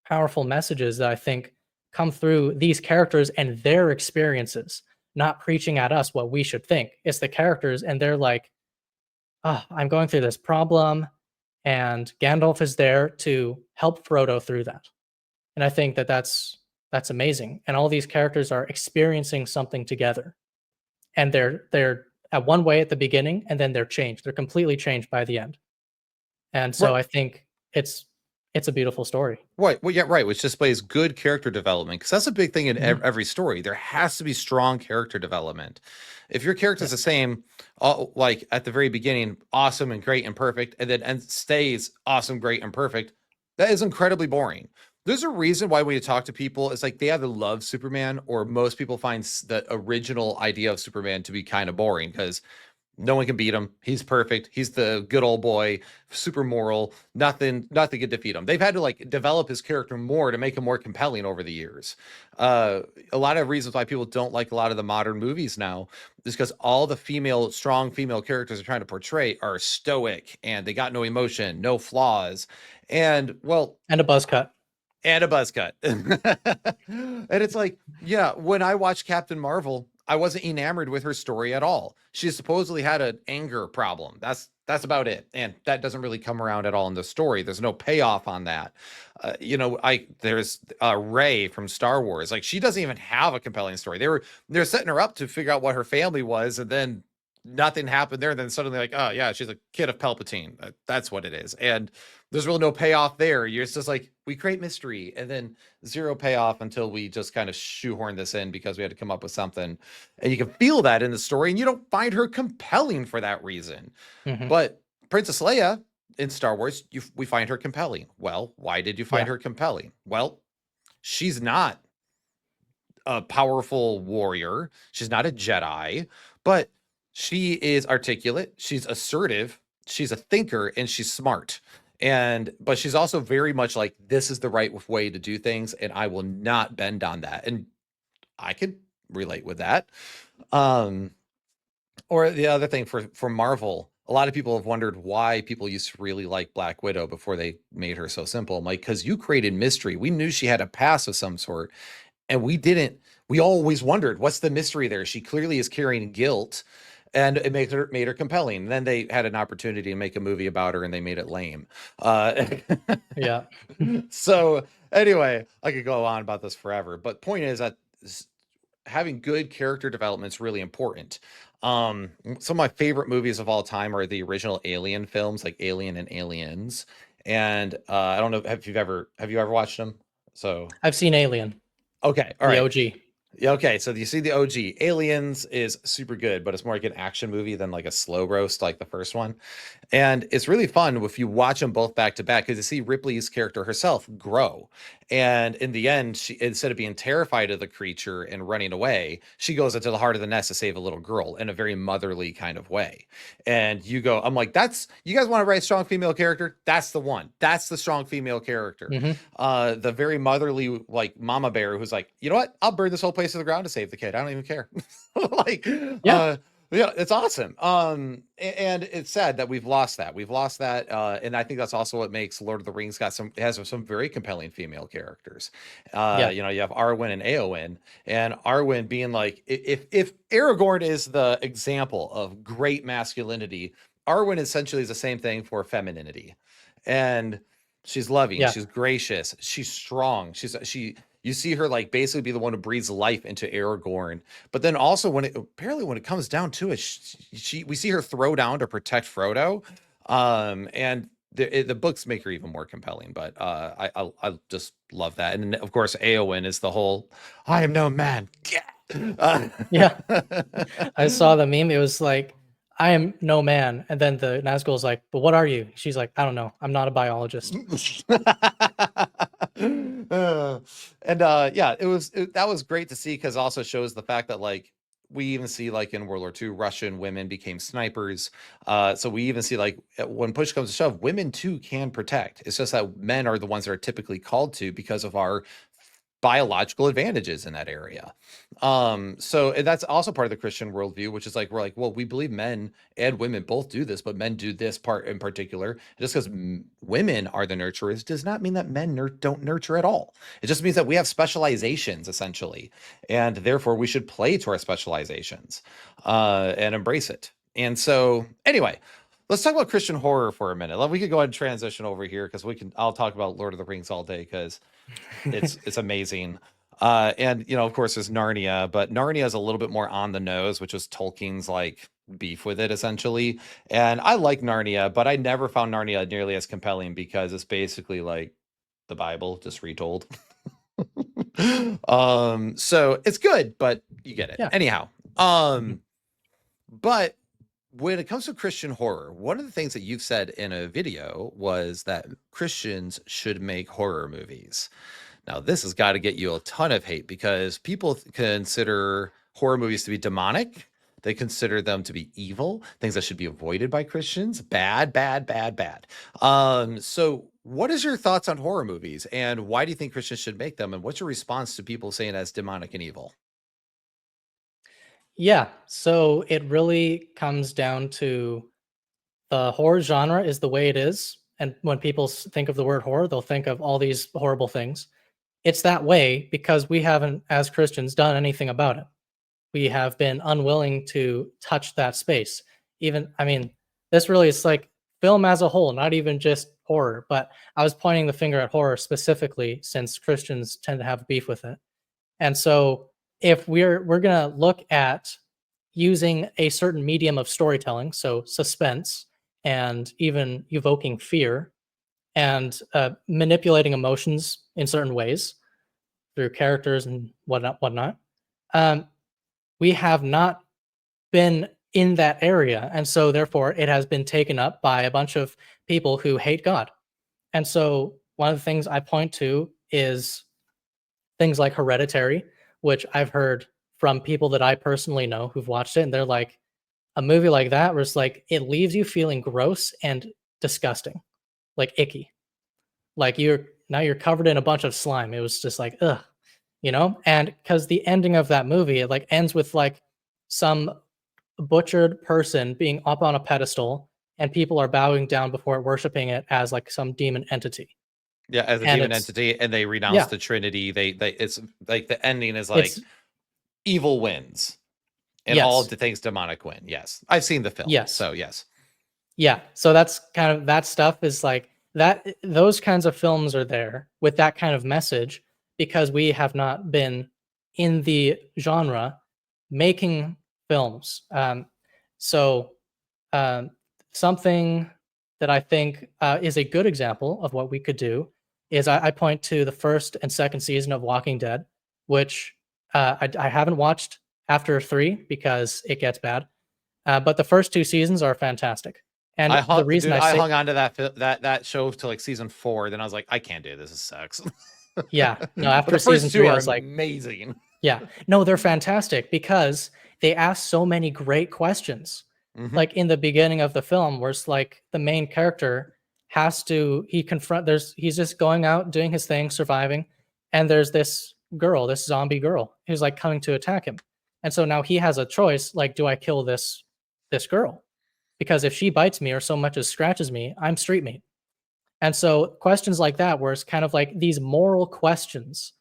powerful messages that I think come through these characters and their experiences, not preaching at us what we should think. It's the characters and they're like, "Oh, I'm going through this problem," and Gandalf is there to help Frodo through that. And I think that that's amazing. And all these characters are experiencing something together, and they're at one way at the beginning, and then they're changed. They're completely changed by the end. And so Right. I think it's it's a beautiful story. Right. Well, yeah, right. Which displays good character development, because that's a big thing in Mhm. every story. There has to be strong character development. If your character's Yeah. the same, like at the very beginning, awesome and great and perfect, and stays awesome, great and perfect, that is incredibly boring. There's a reason why when you talk to people, it's like they either love Superman or most people find the original idea of Superman to be kind of boring because no one can beat him. He's perfect. He's the good old boy, super moral. Nothing can defeat him. They've had to like develop his character more to make him more compelling over the years. A lot of reasons why people don't like a lot of the modern movies now is because all the strong female characters are trying to portray are stoic and they got no emotion, no flaws. And well, And a buzz cut. and a buzz cut. And it's like, yeah, when I watched Captain Marvel, I wasn't enamored with her story at all. She supposedly had an anger problem. That's about it, and that doesn't really come around at all in the story. There's no payoff on that. There's Rey from Star Wars. Like she doesn't even have a compelling story. They're setting her up to figure out what her family was, and then nothing happened there. And then suddenly, like, oh yeah, she's a kid of Palpatine. That's what it is, and there's really no payoff there. You're just like, we create mystery and then zero payoff until we just kind of shoehorn this in because we had to come up with something. And you can feel that in the story, and you don't find her compelling for that reason. Hmm. But Princess Leia in Star Wars, we find her compelling. Well, why did you find Yeah. her compelling? Well, she's not a powerful warrior. She's not a Jedi, but she is articulate. She's assertive. She's a thinker and she's smart. But she's also very much like, this is the right way to do things, and I will not bend on that. And I could relate with that. Um, or the other thing for Marvel, a lot of people have wondered why people used to really like Black Widow before they made her so simple. I'm like, because you created mystery. We knew she had a past of some sort, and we always wondered what's the mystery there. She clearly is carrying guilt, and it made her compelling. And then they had an opportunity to make a movie about her and they made it lame. Yeah. So anyway, I could go on about this forever, but point is that having good character development is really important. Some of my favorite movies of all time are the original Alien films, like Alien and Aliens. And I don't know, have you ever watched them? So I've seen Alien, okay, all the right. OG. Yeah, okay, so you see the OG. Aliens is super good, but it's more like an action movie than like a slow roast like the first one. And it's really fun if you watch them both back to back because you see Ripley's character herself grow. And in the end, she, instead of being terrified of the creature and running away, she goes into the heart of the nest to save a little girl in a very motherly kind of way. And I'm like, you guys want to write a strong female character? That's the one. That's the strong female character. Hmm. The very motherly, like mama bear who's like, you know what? I'll burn this whole place to the ground to save the kid. I don't even care. Like, Yeah. yeah, it's awesome. And it's sad that we've lost that. We've lost that. And I think that's also what makes Lord of the Rings has some very compelling female characters. Yeah. You have Arwen and Eowyn, and Arwen being like, if Aragorn is the example of great masculinity, Arwen essentially is the same thing for femininity. And she's loving, Yeah. she's gracious, she's strong. You see her like basically be the one who breathes life into Aragorn. But then also when it comes down to it, we see her throw down to protect Frodo. And the books make her even more compelling. But I just love that. And of course, Eowyn is the whole "I am no man." Yeah. I saw the meme. It was like, I am no man. And then the Nazgul's like, but what are you? She's like, I don't know. I'm not a biologist. Yeah, that was great to see because also shows the fact that like we even see like in World War II, Russian women became snipers. So we even see like when push comes to shove, women too can protect. It's just that men are the ones that are typically called to because of our biological advantages in that area. So and that's also part of the Christian worldview, which is like we're like, well, we believe men and women both do this, but men do this part in particular. Just because women are the nurturers does not mean that men don't nurture at all. It just means that we have specializations essentially, and therefore we should play to our specializations and embrace it. And so anyway, let's talk about Christian horror for a minute. We could go ahead and transition over here because I'll talk about Lord of the Rings all day because it's amazing. And of course, there's Narnia, but Narnia is a little bit more on the nose, which was Tolkien's like beef with it essentially. And I like Narnia, but I never found Narnia nearly as compelling because it's basically like the Bible just retold. So it's good, but you get it. Yeah. Anyhow, but when it comes to Christian horror, one of the things that you've said in a video was that Christians should make horror movies. Now, this has got to get you a ton of hate because people consider horror movies to be demonic. They consider them to be evil, things that should be avoided by Christians. Bad, bad, bad, bad. So what is your thoughts on horror movies and why do you think Christians should make them? And what's your response to people saying that's demonic and evil? Yeah. So it really comes down to the horror genre is the way it is. And when people think of the word horror, they'll think of all these horrible things. It's that way because we haven't, as Christians, done anything about it. We have been unwilling to touch that space. Even, I mean, this really is like film as a whole, not even just horror. But I was pointing the finger at horror specifically since Christians tend to have beef with it. And so if we're going to look at using a certain medium of storytelling, so suspense and even evoking fear and manipulating emotions in certain ways through characters and whatnot, we have not been in that area. And so therefore it has been taken up by a bunch of people who hate God. And so one of the things I point to is things like Hereditary, which I've heard from people that I personally know who've watched it, and they're like, a movie like that where it's like it leaves you feeling gross and disgusting, like icky. Like you're covered in a bunch of slime. It was just like, ugh, you know? And because the ending of that movie, it like ends with like some butchered person being up on a pedestal and people are bowing down before it, worshiping it as like some demon entity. Yeah, as a And demon entity, and they renounce yeah, the Trinity. They it's like the ending is like it's evil wins and all yes, the things demonic win. Yes. I've seen the film. yes. So yes. Yeah, so that's kind of that stuff is like that those kinds of films are there with that kind of message because we have not been in the genre making films. So um, something that I think is a good example of what we could do is I point to the first and second season of Walking Dead, which I haven't watched after 3 because it gets bad. But the first 2 seasons are fantastic. And the reason I I say, hung on to that show till like season 4. Then I was like, I can't do this. This sucks. yeah, no, But after the season first 2 3, I are was like, amazing. yeah, no, they're fantastic because they ask so many great questions. Like in the beginning of the film, where it's like the main character has to, he's just going out, doing his thing, surviving. And there's this girl, this zombie girl, who's like coming to attack him. And so now he has a choice, like, do I kill this girl? Because if she bites me or so much as scratches me, I'm street meat. And so questions like that, where it's kind of like these moral questions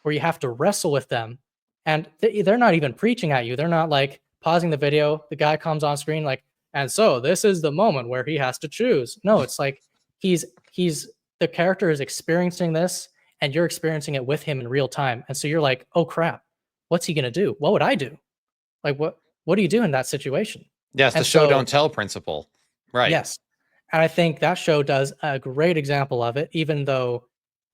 where you have to wrestle with them, and they're not even preaching at you. They're not like pausing the video. The guy comes on screen like, and so this is the moment where he has to choose. No, it's like he's the character is experiencing this, and you're experiencing it with him in real time. And so you're like, oh crap, what's he gonna do? What would I do? Like what do you do in that situation? Yes, the And show so don't tell principle. Right. yes. And I think that show does a great example of it, even though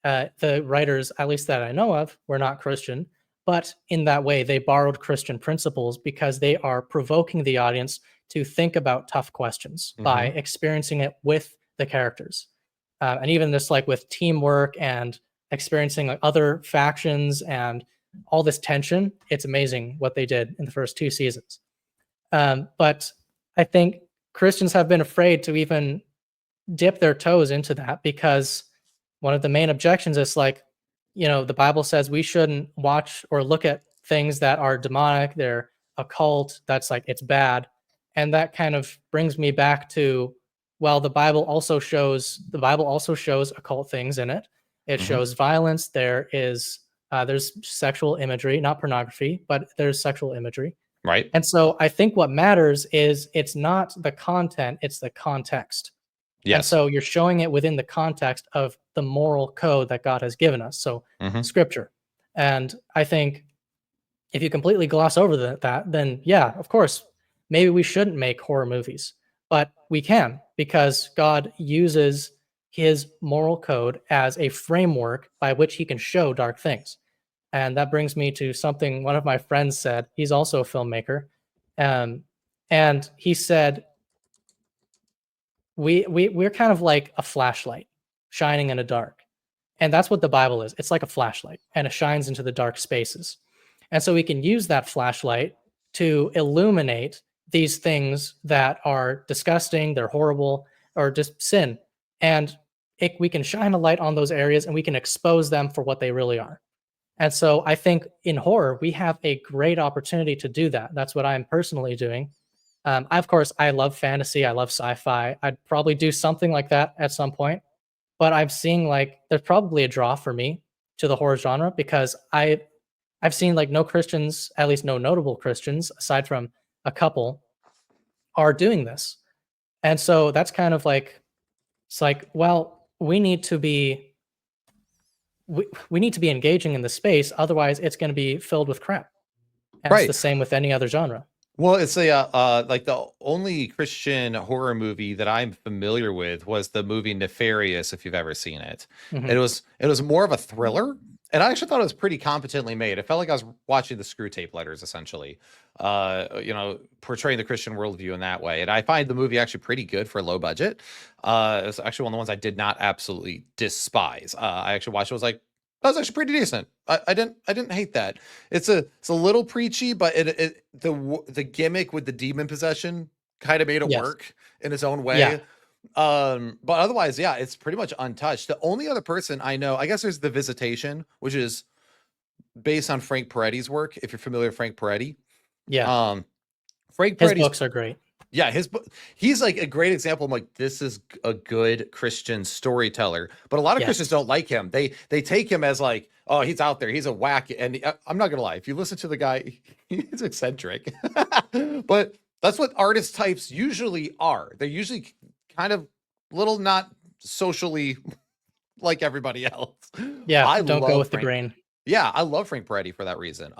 the writers, at least that I know of, were not Christian. But in that way, they borrowed Christian principles because they are provoking the audience to think about tough questions by experiencing it with the characters. And even this, like with teamwork and experiencing like other factions and all this tension, it's amazing what they did in the first 2 seasons. But I think Christians have been afraid to even dip their toes into that because one of the main objections is like, you know, the Bible says we shouldn't watch or look at things that are demonic, they're occult, that's like it's bad. And that kind of brings me back to, well, the Bible also shows occult things in it. It shows violence. There's sexual imagery, not pornography, but there's sexual imagery. Right. And so I think what matters is it's not the content, it's the context. Yes. And so you're showing it within the context of the moral code that God has given us. So scripture. And I think if you completely gloss over that, then yeah, of course, maybe we shouldn't make horror movies, but we can because God uses his moral code as a framework by which he can show dark things. And that brings me to something one of my friends said. He's also a filmmaker. And he said, we're kind of like a flashlight shining in a dark. And that's what the Bible is. It's like a flashlight, and it shines into the dark spaces. And so we can use that flashlight to illuminate these things that are disgusting, they're horrible, or just sin. And we can shine a light on those areas and we can expose them for what they really are. And so I think in horror, we have a great opportunity to do that. That's what I'm personally doing. Of course, I love fantasy. I love sci-fi. I'd probably do something like that at some point. But I'm seeing like there's probably a draw for me to the horror genre because I've seen like no Christians, at least no notable Christians, aside from a couple, are doing this. And so that's kind of like, it's like, well, we need to be engaging in the space, otherwise it's going to be filled with crap. And it's the same with any other genre. Well, it's like the only Christian horror movie that I'm familiar with was the movie Nefarious, if you've ever seen it. Mhm. It was more of a thriller, and I actually thought it was pretty competently made. It felt like I was watching the Screw Tape Letters, essentially, portraying the Christian worldview in that way. And I find the movie actually pretty good for a low budget. It's actually one of the ones I did not absolutely despise. I actually watched it, was like, that was actually pretty decent. I didn't hate that. It's a little preachy, but the gimmick with the demon possession kind of made it work in its own way. Yeah. But otherwise, yeah, it's pretty much untouched. The only other person I know, I guess, there's The Visitation, which is based on Frank Peretti's work. If you're familiar with Frank Peretti, Yeah. Frank His Peretti's books are great. yeah, his book, he's like a great example. I'm like, this is a good Christian storyteller, but a lot of Christians don't like him. They take him as like, oh, he's out there, he's a whack. And I'm not gonna lie, if you listen to the guy, he's eccentric. But that's what artist types usually are. They're usually kind of little not socially like everybody else. Yeah, I don't go love with the Frank. grain. Yeah, I love Frank Peretti for that reason.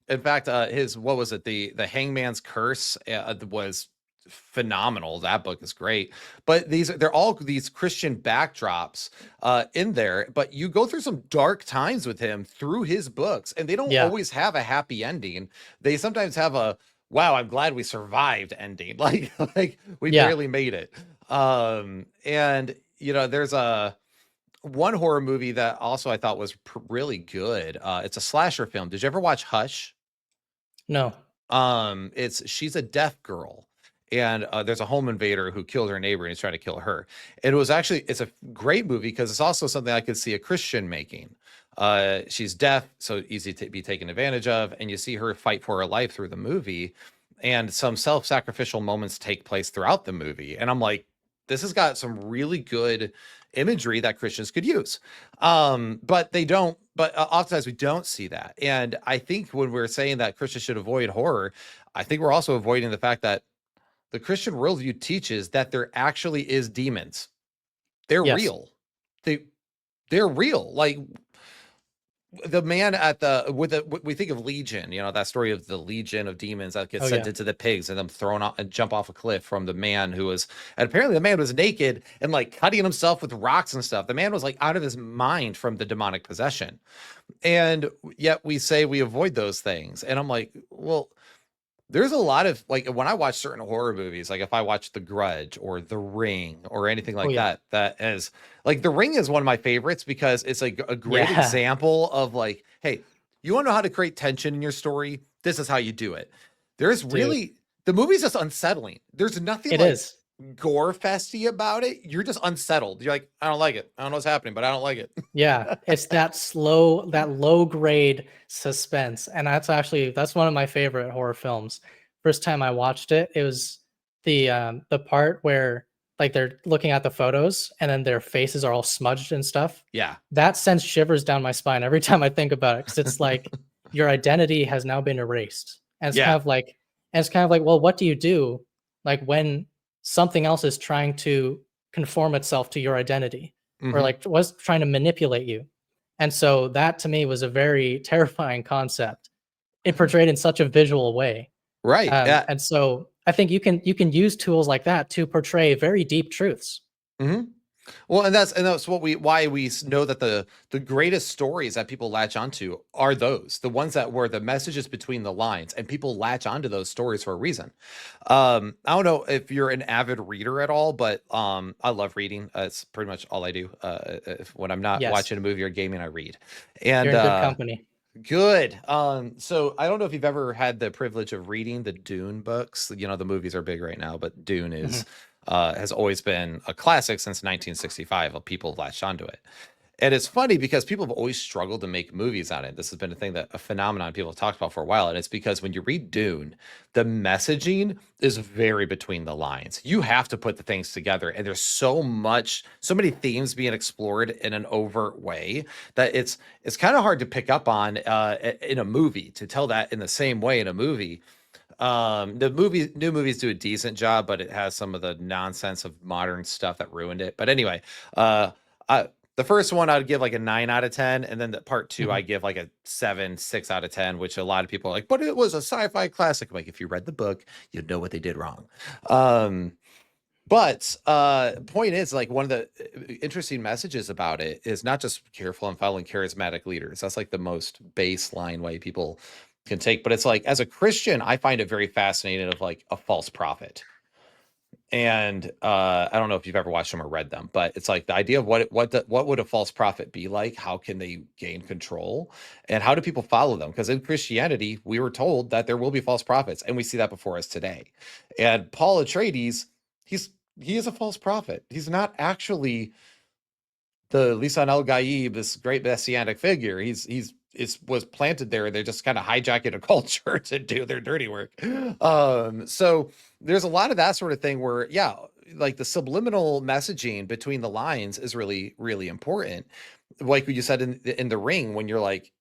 In fact, his, what was it? The Hangman's Curse was phenomenal. That book is great. But they're all these Christian backdrops in there. But you go through some dark times with him through his books, and they don't always have a happy ending. They sometimes have a, wow, I'm glad we survived ending. Like we barely made it. And there's one horror movie that also I thought was really good. It's a slasher film. Did you ever watch Hush? No. She's a deaf girl, and there's a home invader who killed her neighbor and he's trying to kill her. It's a great movie because it's also something I could see a Christian making. She's deaf, so easy to be taken advantage of, and you see her fight for her life through the movie, and some self-sacrificial moments take place throughout the movie. And I'm like, this has got some really good imagery that Christians could use. But they don't, but oftentimes we don't see that. And I think when we're saying that Christians should avoid horror, I think we're also avoiding the fact that the Christian worldview teaches that there actually is demons. They're real. They're real. Like the man at we think of Legion, that story of the legion of demons that gets sent into the pigs and them thrown off and jump off a cliff from the man and apparently the man was naked and like cutting himself with rocks and stuff. The man was like out of his mind from the demonic possession. And yet we say we avoid those things. And I'm like, well, there's a lot of, like, when I watch certain horror movies, like if I watch The Grudge or The Ring or anything like that is like, The Ring is one of my favorites because it's like a great example of like, hey, you want to know how to create tension in your story? This is how you do it. There's really, the movie's just unsettling. There's nothing gore festy about it. You're just unsettled. You're like, I don't like it. I don't know what's happening, but I don't like it. Yeah, it's that low grade suspense, and that's one of my favorite horror films. First time I watched it, it was the part where like they're looking at the photos and then their faces are all smudged and stuff. Yeah, that sends shivers down my spine every time I think about it, because it's like your identity has now been erased, and it's kind of like, well, what do you do like when something else is trying to conform itself to your identity, or like was trying to manipulate you? And so that to me was a very terrifying concept. It portrayed in such a visual way. Right. And so I think you can use tools like that to portray very deep truths. Well, and that's what we why know that the greatest stories that people latch onto are those the ones that were the messages between the lines, and people latch onto those stories for a reason. I don't know if you're an avid reader at all, but I love reading. It's pretty much all I do. When I'm not Yes, watching a movie or gaming, I read. you're And in good company. good. So I don't know if you've ever had the privilege of reading the Dune books. You know, the movies are big right now, but Dune Mhm. is has always been a classic since 1965. People latched onto it. And it's funny because people have always struggled to make movies on it. This has been a phenomenon people have talked about for a while. And it's because when you read Dune, the messaging is very between the lines. You have to put the things together. And there's so many themes being explored in an overt way that it's kind of hard to pick up on in a movie, to tell that in the same way in a movie. New movies do a decent job, but it has some of the nonsense of modern stuff that ruined it. But anyway, uh, the first one I'd give like a 9 out of 10, and then the part two I Mhm. give like a 7, 6 out of 10, which a lot of people are like, but it was a sci-fi classic. I'm like, if you read the book, you'd know what they did wrong. Um, but point is, like, one of the interesting messages about it is not just careful and following charismatic leaders. That's like the most baseline way people can take. But it's like, as a Christian, I find it very fascinating of like a false prophet. And I don't know if you've ever watched them or read them, but it's like the idea of what would a false prophet be like? How can they gain control? And how do people follow them? Because in Christianity, we were told that there will be false prophets, and we see that before us today. And Paul Atreides, he's he is a false prophet. He's not actually the Lisan El Gaib, this great messianic figure. He's was planted there. They're just kind of hijacking a culture to do their dirty work. So there's a lot of that sort of thing where, yeah, like the subliminal messaging between the lines is really, really important. Like you said in the ring, when you're like,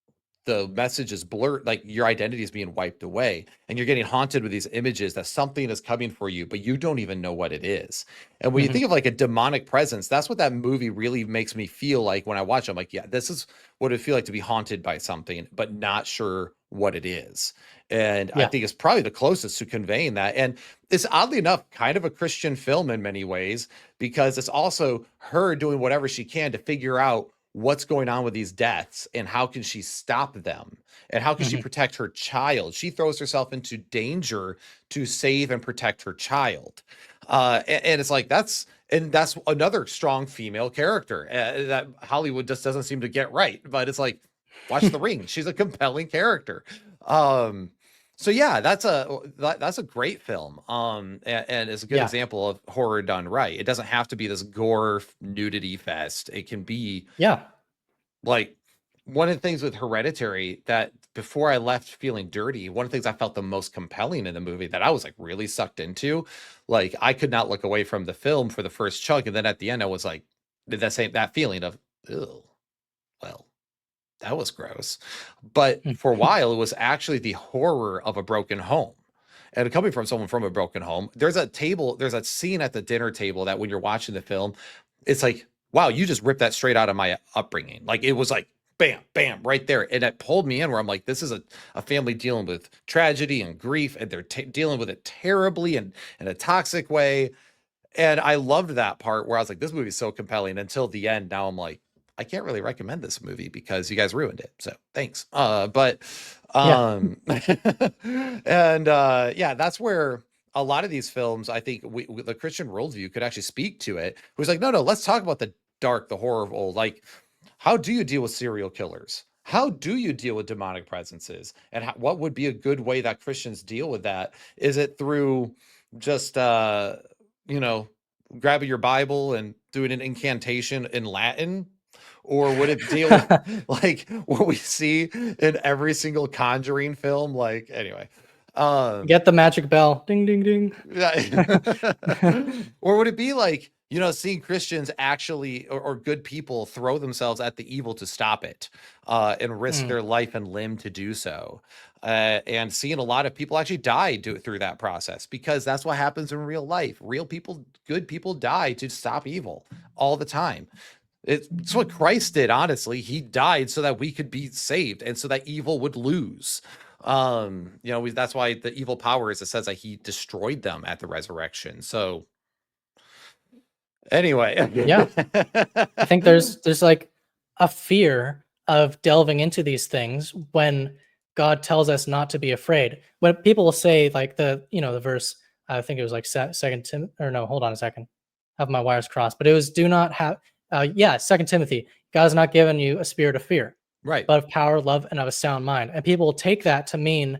the message is blurred, like your identity is being wiped away, and you're getting haunted with these images that something is coming for you, but you don't even know what it is. And when you Mhm. think of like a demonic presence, that's what that movie really makes me feel like when I watch it. I'm like, yeah, this is what it feel like to be haunted by something, but not sure what it is. And I Yeah. think it's probably the closest to conveying that. And it's oddly enough kind of a Christian film in many ways, because it's also her doing whatever she can to figure out what's going on with these deaths and how can she stop them and how can she Mhm. protect her child. She throws herself into danger to save and protect her child. And it's like, that's another strong female character that Hollywood just doesn't seem to get right. But it's like, watch The Ring, she's a compelling character. um so yeah, that's a great film. And it's a good Yeah. example of horror done right. It doesn't have to be this gore nudity fest. It can be Yeah. like, one of the things with Hereditary, that before I left feeling dirty, one of the things I felt the most compelling in the movie, that I was like really sucked into, like I could not look away from the film for the first chunk, and then at the end I was like, did that feeling of, ew, well, that was gross. But Mm. for a while, it was actually the horror of a broken home. And coming from someone from a broken home, there's a scene at the dinner table that when you're watching the film, it's like, wow, you just ripped that straight out of my upbringing. Like, it was like, bam, bam, right there. And it pulled me in, where I'm like, this is a family dealing with tragedy and grief, and they're dealing with it terribly and in a toxic way. And I loved that part where I was like, this movie is so compelling, until the end. Now I'm like, I can't really recommend this movie because you guys ruined it. So thanks. But Yeah. and yeah, that's where a lot of these films, I think the Christian worldview could actually speak to it. It was like, no, no, let's talk about the dark, the horrible. Like, how do you deal with serial killers? How do you deal with demonic presences? And what would be a good way that Christians deal with that? Is it through just you know, grabbing your Bible and doing an incantation in Latin? Or would it deal with like what we see in every single Conjuring film? Like, anyway. Um Get the magic bell. Ding ding ding. yeah. Or would it be like, seeing Christians actually, or good people, throw themselves at the evil to stop it, and risk Mm. their life and limb to do so? And seeing a lot of people actually die through that process, because that's what happens in real life. Real people, good people, die to stop evil all the time. It's what Christ did, honestly. He died so that we could be saved, and so that evil would lose. That's why the evil powers, it says that he destroyed them at the resurrection. So Anyway. Yeah. I think there's like a fear of delving into these things when God tells us not to be afraid. When people will say like the verse, I think it was like Second Tim or no, hold on a second, have my wires crossed, but it was do not have Second Timothy. God has not given you a spirit of fear, Right. but of power, love, and of a sound mind. And people will take that to mean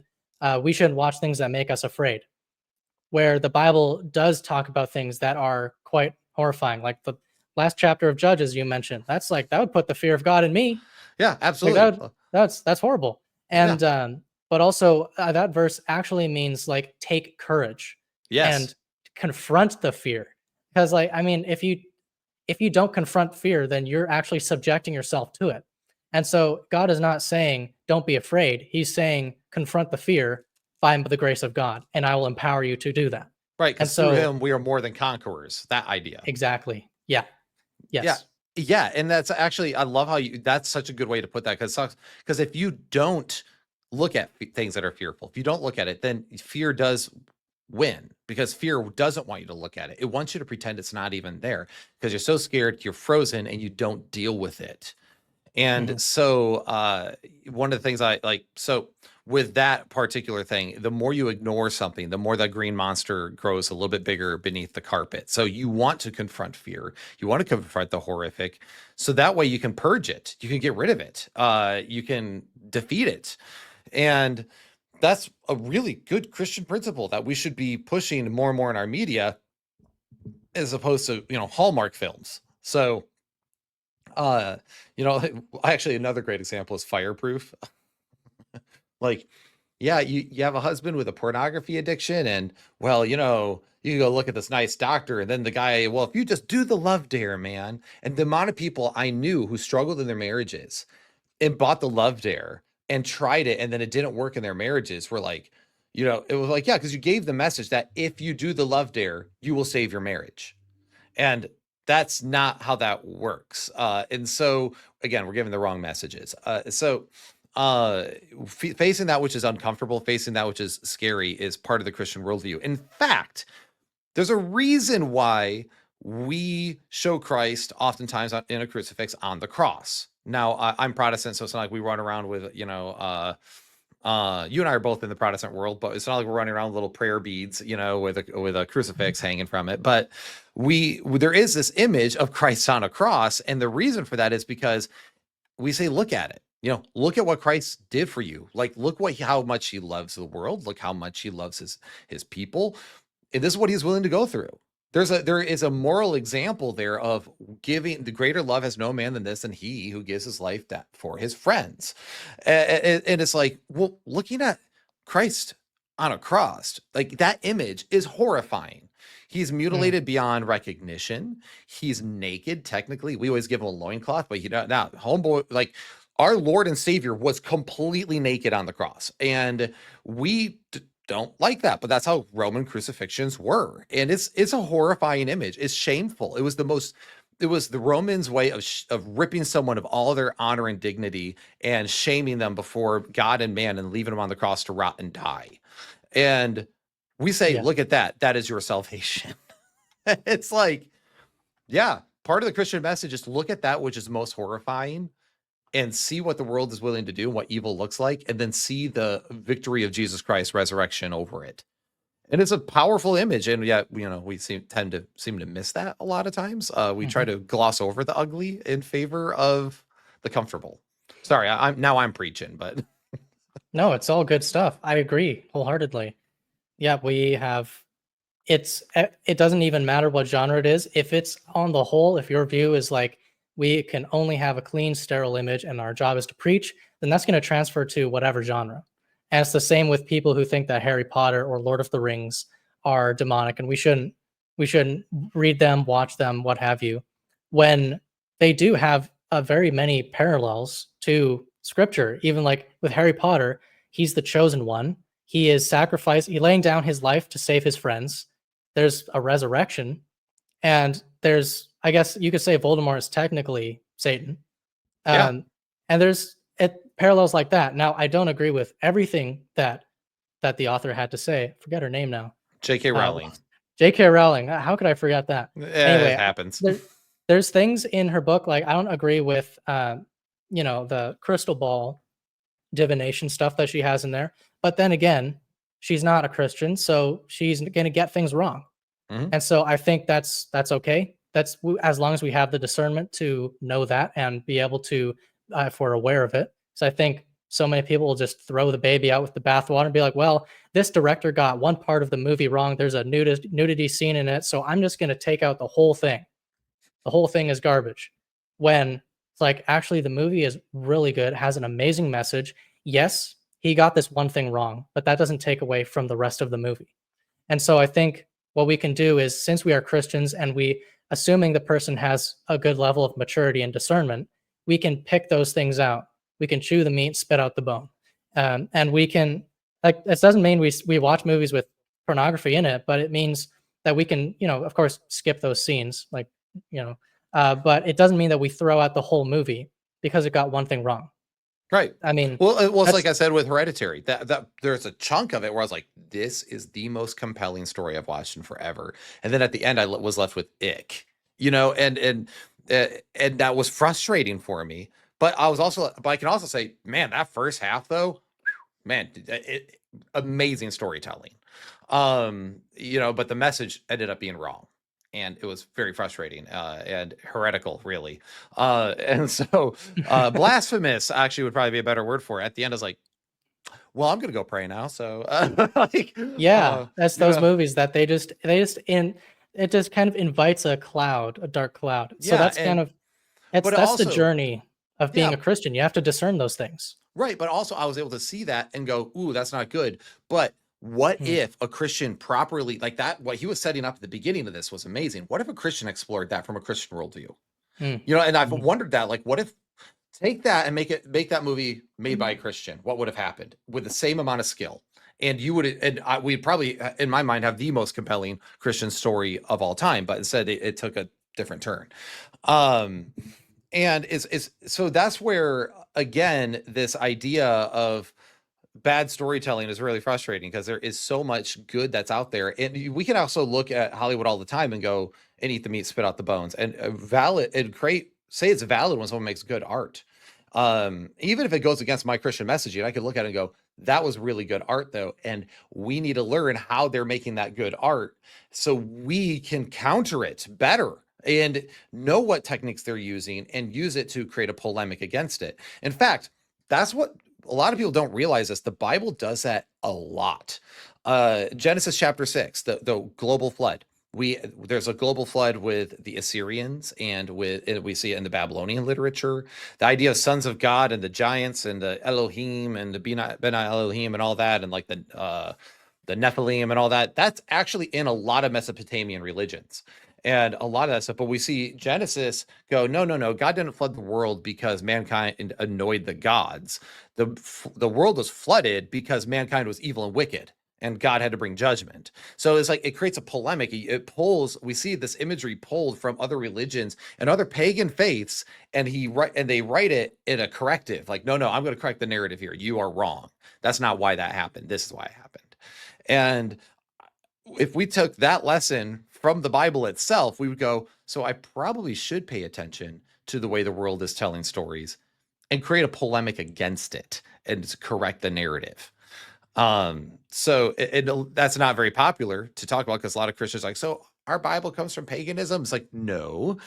we shouldn't watch things that make us afraid. Where the Bible does talk about things that are quite horrifying, like the last chapter of Judges you mentioned. That's like that would put the fear of God in me. Yeah, Like absolutely. that's horrible. Yeah. And but also that verse actually means like take courage Yes. and confront the fear. Because like I mean, if you don't confront fear, then you're actually subjecting yourself to it. And so God is not saying don't be afraid. He's saying confront the fear by the grace of God, and I will empower you to do that. Right. And Because through so him, we are more than conquerors. That idea. exactly. Yeah. Yeah. Yes. Yeah. And that's actually, I love how that's such a good way to put that. Because if you don't look at things that are fearful, if you don't look at it, then fear does win, because fear doesn't want you to look at it. It wants you to pretend it's not even there because you're so scared, you're frozen, and you don't deal with it. And Mhm. so one of the things I like, so with that particular thing, the more you ignore something, the more that green monster grows a little bit bigger beneath the carpet. So you want to confront fear, you want to confront the horrific, so that way you can purge it, you can get rid of it, you can defeat it. And that's a really good Christian principle that we should be pushing more and more in our media, as opposed to, Hallmark films. So uh you know actually another great example is Fireproof. Like, yeah, you have a husband with a pornography addiction, and well, you go look at this nice doctor, and then the guy, well, if you just do the love dare, man. And the amount of people I knew who struggled in their marriages and bought the love dare and tried it, and then it didn't work in their marriages, were like, it was like, yeah, because you gave the message that if you do the love dare, you will save your marriage. And that's not how that works. And so, again, we're giving the wrong messages. Uh, Facing that which is uncomfortable, facing that which is scary, is part of the Christian worldview. In fact, there's a reason why we show Christ oftentimes in a crucifix on the cross. Now, I'm Protestant, so it's not like we run around with, you and I are both in the Protestant world, but it's not like we're running around with little prayer beads, with a crucifix hanging from it. But there is this image of Christ on a cross, and the reason for that is because we say, look at it. Look at what Christ did for you. Like, look how much he loves the world. Look how much he loves his people. And this is what he's willing to go through. There is a moral example there of giving. The greater love has no man than this, and he who gives his life that for his friends. And it's like, well, looking at Christ on a cross, like that image is horrifying. He's Mm. mutilated beyond recognition. He's naked. Technically, we always give him a loincloth, but now homeboy, like, our Lord and Savior was completely naked on the cross, and we don't like that, but that's how Roman crucifixions were. And it's a horrifying image. It's shameful. It was the Romans' way of ripping someone of all their honor and dignity and shaming them before God and man and leaving them on the cross to rot and die. And we say, Yeah. look at that. That is your salvation. It's like, yeah, part of the Christian message is look at that which is most horrifying and see what the world is willing to do, what evil looks like, and then see the victory of Jesus Christ's resurrection over it. And it's a powerful image, and yet we tend to miss that a lot of times. We try Mhm. to gloss over the ugly in favor of the comfortable. Sorry, I'm preaching, but No, it's all good stuff. I agree wholeheartedly. Yeah, we have it doesn't even matter what genre it is. If it's on the whole, if your view is like we can only have a clean, sterile image and our job is to preach, then that's going to transfer to whatever genre. And it's the same with people who think that Harry Potter or Lord of the Rings are demonic and we shouldn't read them, watch them, what have you, when they do have very many parallels to scripture. Even like with Harry Potter, he's the chosen one. He is sacrificed, he laying down his life to save his friends. There's a resurrection, and there's, I guess you could say Voldemort is technically Satan. yeah, And there's parallels like that. Now, I don't agree with everything that the author had to say. I forget her name now. J.K. Uh, Rowling. J.K. Rowling. How could I forget that? It Anyway, happens. there's things in her book, like I don't agree with, the crystal ball divination stuff that she has in there. But then again, she's not a Christian, so she's going to get things wrong. Mhm. And so I think that's okay. As long as we have the discernment to know that and be able to, if we're aware of it. So I think so many people will just throw the baby out with the bathwater and be like, well, this director got one part of the movie wrong. There's a nudity scene in it, so I'm just going to take out the whole thing. The whole thing is garbage. When it's like, actually, the movie is really good, has an amazing message. Yes, he got this one thing wrong, but that doesn't take away from the rest of the movie. And so I think what we can do is, since we are Christians and assuming the person has a good level of maturity and discernment, we can pick those things out. We can chew the meat, spit out the bone. And we can, like, this doesn't mean we watch movies with pornography in it, but it means that we can, of course, skip those scenes, but it doesn't mean that we throw out the whole movie because it got one thing wrong. Right. I mean, well, it's like I said with Hereditary, that there's a chunk of it where I was like, this is the most compelling story I've watched in forever. And then at the end, I was left with ick, and that was frustrating for me. But I can also say, man, that first half though, man, amazing storytelling. But the message ended up being wrong. And it was very frustrating and heretical, really. And so blasphemous actually would probably be a better word for it. At the end, I was like, well, I'm going to go pray now. So that's those movies that they just it just kind of invites a dark cloud. So that's kind of, that's the journey of being a Christian. You have to discern those things. Right. But also I was able to see that and go, ooh, that's not good. But what if a Christian properly, like that, what he was setting up at the beginning of this was amazing. What if a Christian explored that from a Christian worldview? And I've wondered that, like, what if take that and make that movie made by a Christian? What would have happened with the same amount of skill? And we'd probably, in my mind, have the most compelling Christian story of all time. But instead, it took a different turn. And so that's where, again, this idea of bad storytelling is really frustrating because there is so much good that's out there. And we can also look at Hollywood all the time and go and eat the meat, spit out the bones, and say it's valid when someone makes good art. Even if it goes against my Christian messaging, I could look at it and go, that was really good art though. And we need to learn how they're making that good art so we can counter it better and know what techniques they're using and use it to create a polemic against it. In fact, that's what a lot of people don't realize this. The Bible does that a lot. Genesis chapter 6, the global flood. There's a global flood with the Assyrians and we see it in the Babylonian literature. The idea of sons of God and the giants and the Elohim and the Bena Elohim and all that, and like the Nephilim and all that. That's actually in a lot of Mesopotamian religions. And a lot of that stuff, but we see Genesis go, no, God didn't flood the world because mankind annoyed the gods. The world was flooded because mankind was evil and wicked, and God had to bring judgment. So it's like it creates a polemic. We see this imagery pulled from other religions and other pagan faiths, and they write it in a corrective, like, no, I'm going to correct the narrative here. You are wrong. That's not why that happened. This is why it happened. And if we took that lesson from the Bible itself, we would go, so I probably should pay attention to the way the world is telling stories and create a polemic against it and correct the narrative. So that's not very popular to talk about because a lot of Christians are like, so our Bible comes from paganism. It's like, no,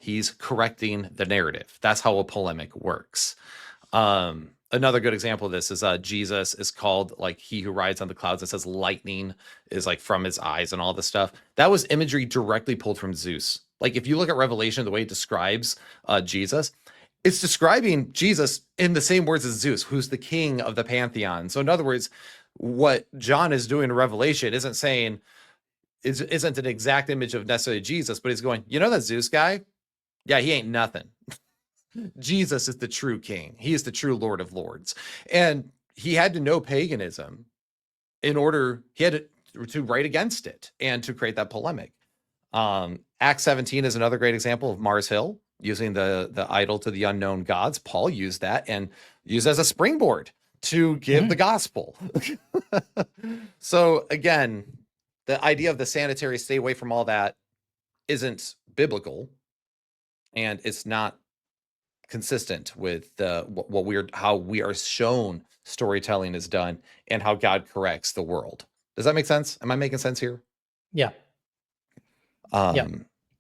he's correcting the narrative. That's how a polemic works. Another good example of this is Jesus is called like he who rides on the clouds. It says lightning is like from his eyes and all this stuff. That was imagery directly pulled from Zeus. Like if you look at Revelation, the way it describes Jesus, it's describing Jesus in the same words as Zeus, who's the king of the pantheon. So in other words, what John is doing in Revelation isn't an exact image of necessarily Jesus, but he's going, that Zeus guy? Yeah, he ain't nothing. Jesus is the true king. He is the true Lord of Lords. And he had to know paganism he had to write against it and to create that polemic. Acts 17 is another great example of Mars Hill using the idol to the unknown gods. Paul used that and used as a springboard to give the gospel. So again, the idea of the sanitary, stay away from all that, isn't biblical, and it's not consistent with how we are shown storytelling is done and how God corrects the world. Does that make sense? Am I making sense here? Yeah. Yeah.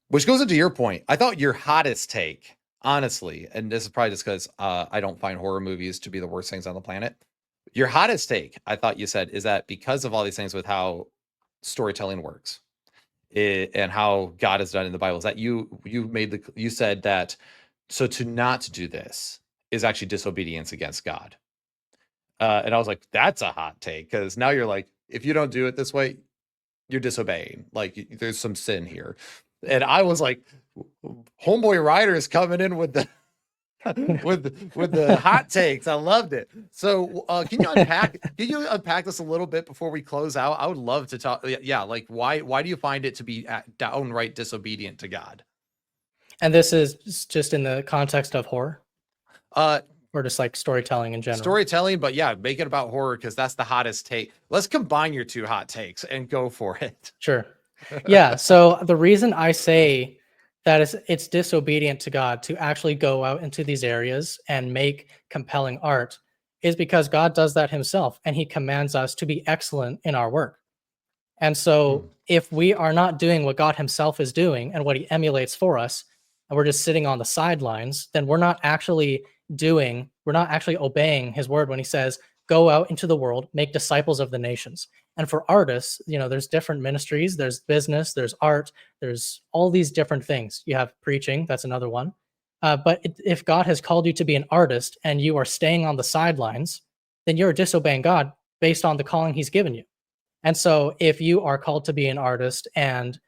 Which goes into your point. I thought your hottest take, honestly, and this is probably just because I don't find horror movies to be the worst things on the planet. Your hottest take, I thought you said, is that because of all these things with how storytelling works and how God is done in the Bible, is that you said that, so to not do this is actually disobedience against God. And I was like, that's a hot take, because now you're like, if you don't do it this way, you're disobeying. Like, there's some sin here. And I was like, homeboy Ryder is coming in with the with the hot takes. I loved it. So can you unpack this a little bit before we close out? I would love to talk. Yeah, like why do you find it to be downright disobedient to God? And this is just in the context of horror, Or just like storytelling in general? Storytelling, but yeah, make it about horror, because that's the hottest take. Let's combine your two hot takes and go for it. Sure. Yeah. So the reason I say that it's disobedient to God to actually go out into these areas and make compelling art is because God does that himself, and he commands us to be excellent in our work. And so if we are not doing what God himself is doing and what he emulates for us, and we're just sitting on the sidelines, then we're not actually obeying his word when he says, go out into the world, make disciples of the nations. And for artists, there's different ministries, there's business, there's art, there's all these different things. You have preaching, that's another one. But if God has called you to be an artist and you are staying on the sidelines, then you're disobeying God based on the calling he's given you. And so if you are called to be an artist and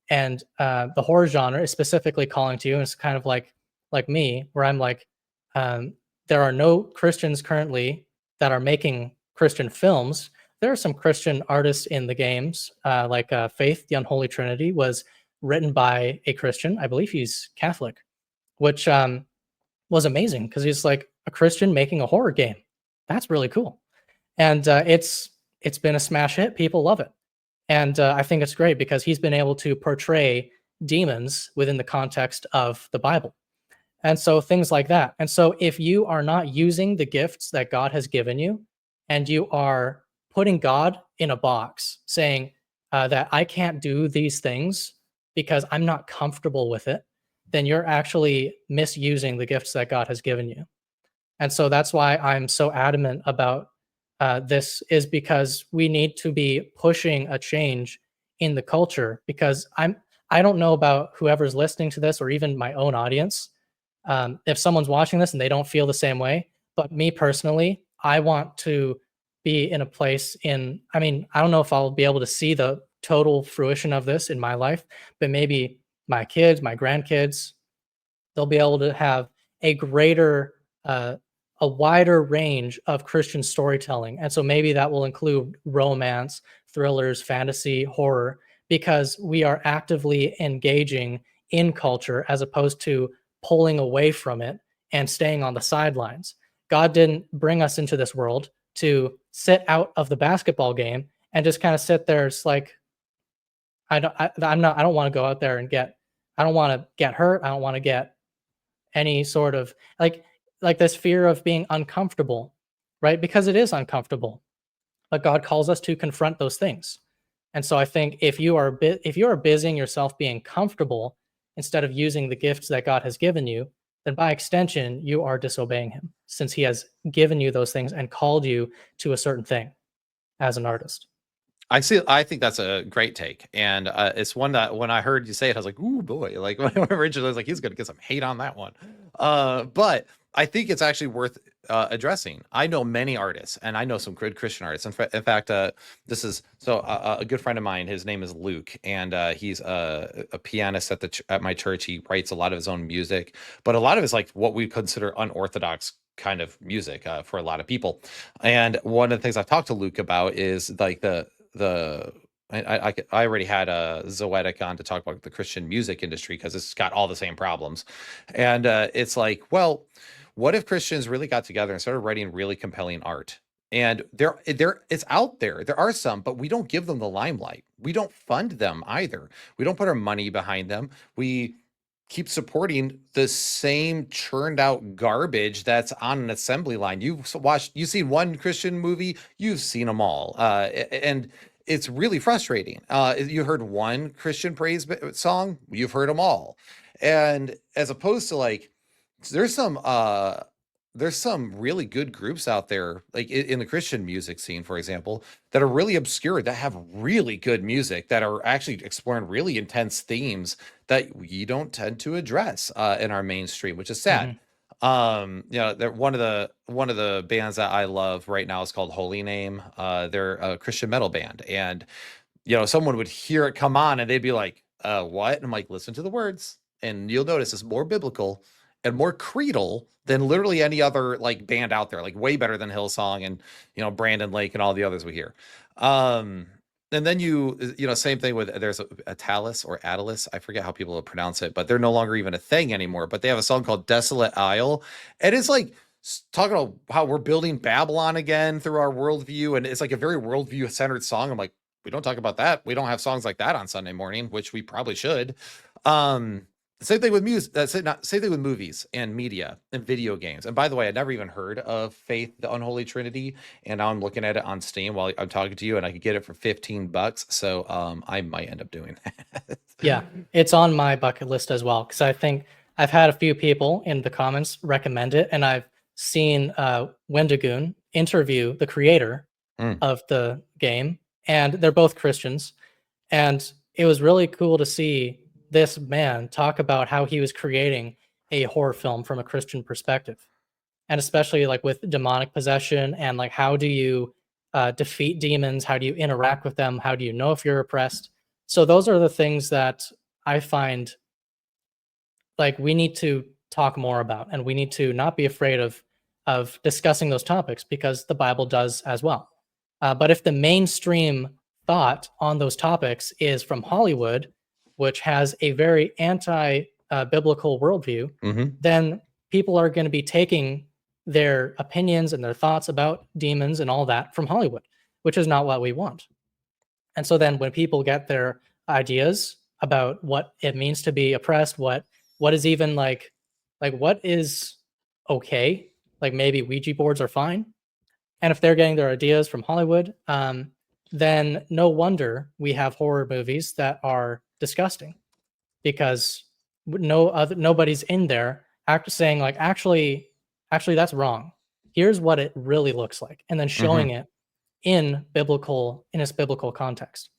the horror genre is specifically calling to you, and it's kind of like me, where I'm like, there are no Christians currently that are making Christian films. There are some Christian artists in the games, like Faith, the Unholy Trinity, was written by a Christian. I believe he's Catholic, which was amazing, because he's like a Christian making a horror game. That's really cool. And it's been a smash hit. People love it. And I think it's great because he's been able to portray demons within the context of the Bible. And so things like that. And so if you are not using the gifts that God has given you, and you are putting God in a box saying that I can't do these things because I'm not comfortable with it, then you're actually misusing the gifts that God has given you. And so that's why I'm so adamant about this, is because we need to be pushing a change in the culture, because I don't know about whoever's listening to this or even my own audience. If someone's watching this and they don't feel the same way, but me personally, I want to be in a place I don't know if I'll be able to see the total fruition of this in my life, but maybe my kids, my grandkids, they'll be able to have a greater, a wider range of Christian storytelling. And so maybe that will include romance, thrillers, fantasy, horror, because we are actively engaging in culture as opposed to pulling away from it and staying on the sidelines. God didn't bring us into this world to sit out of the basketball game and just kind of sit there. It's like, I don't want to go out there and I don't want to get hurt. I don't want to get any sort of like this fear of being uncomfortable, right? Because it is uncomfortable, but God calls us to confront those things. And so I think if you are busying yourself being comfortable instead of using the gifts that God has given you, then by extension, you are disobeying him, since he has given you those things and called you to a certain thing as an artist. I think that's a great take. And it's one that when I heard you say it, I was like, ooh, boy. Like, when originally I was like, he's going to get some hate on that one. But I think it's actually worth addressing. I know many artists, and I know some good Christian artists. In fact, this is a good friend of mine. His name is Luke, and he's a pianist at my church. He writes a lot of his own music, but a lot of it's like what we consider unorthodox kind of music for a lot of people. And one of the things I've talked to Luke about is like I already had a Zoetic on to talk about the Christian music industry, because it's got all the same problems. And it's like, well, what if Christians really got together and started writing really compelling art? And it's out there. There are some, but we don't give them the limelight. we don't fund them either. We don't put our money behind them. We keep supporting the same churned out garbage that's on an assembly line. You've seen one Christian movie, you've seen them all. And it's really frustrating. You heard one Christian praise song, you've heard them all. And as opposed to like, there's some there's some really good groups out there, like in the Christian music scene, for example, that are really obscure, that have really good music, that are actually exploring really intense themes that we don't tend to address in our mainstream, which is sad. Mhm. They're one of the bands that I love right now is called Holy Name. They're a Christian metal band, and someone would hear it come on and they'd be like, what? And I'm like, listen to the words, and you'll notice it's more biblical and more creedal than literally any other like band out there, like way better than Hillsong and Brandon Lake and all the others we hear. Um, and then same thing with there's a Talus or Attalus, I forget how people pronounce it, but they're no longer even a thing anymore. But they have a song called Desolate Isle, and it's like talking about how we're building Babylon again through our worldview, and it's like a very worldview centered song. I'm like, we don't talk about that. We don't have songs like that on Sunday morning, which we probably should. Um, Same thing with music. Same thing with movies and media and video games. And by the way, I never even heard of Faith, the Unholy Trinity, and now I'm looking at it on Steam while I'm talking to you, and I could get it for $15. So I might end up doing that. Yeah, it's on my bucket list as well, because I think I've had a few people in the comments recommend it, and I've seen Wendigoon interview the creator Mm. of the game, and they're both Christians. And it was really cool to see this man talk about how he was creating a horror film from a Christian perspective, and especially like with demonic possession, and like how do you defeat demons, how do you interact with them, how do you know if you're oppressed. So those are the things that I find like we need to talk more about, and we need to not be afraid of discussing those topics, because the Bible does as well. But if the mainstream thought on those topics is from Hollywood, which has a very anti-biblical worldview, Mhm. then people are going to be taking their opinions and their thoughts about demons and all that from Hollywood, which is not what we want. And so then when people get their ideas about what it means to be oppressed, what is even like what is okay, like maybe Ouija boards are fine. And if they're getting their ideas from Hollywood, then no wonder we have horror movies that are disgusting, because nobody's in there saying like actually that's wrong. Here's what it really looks like, and then showing it in its biblical context.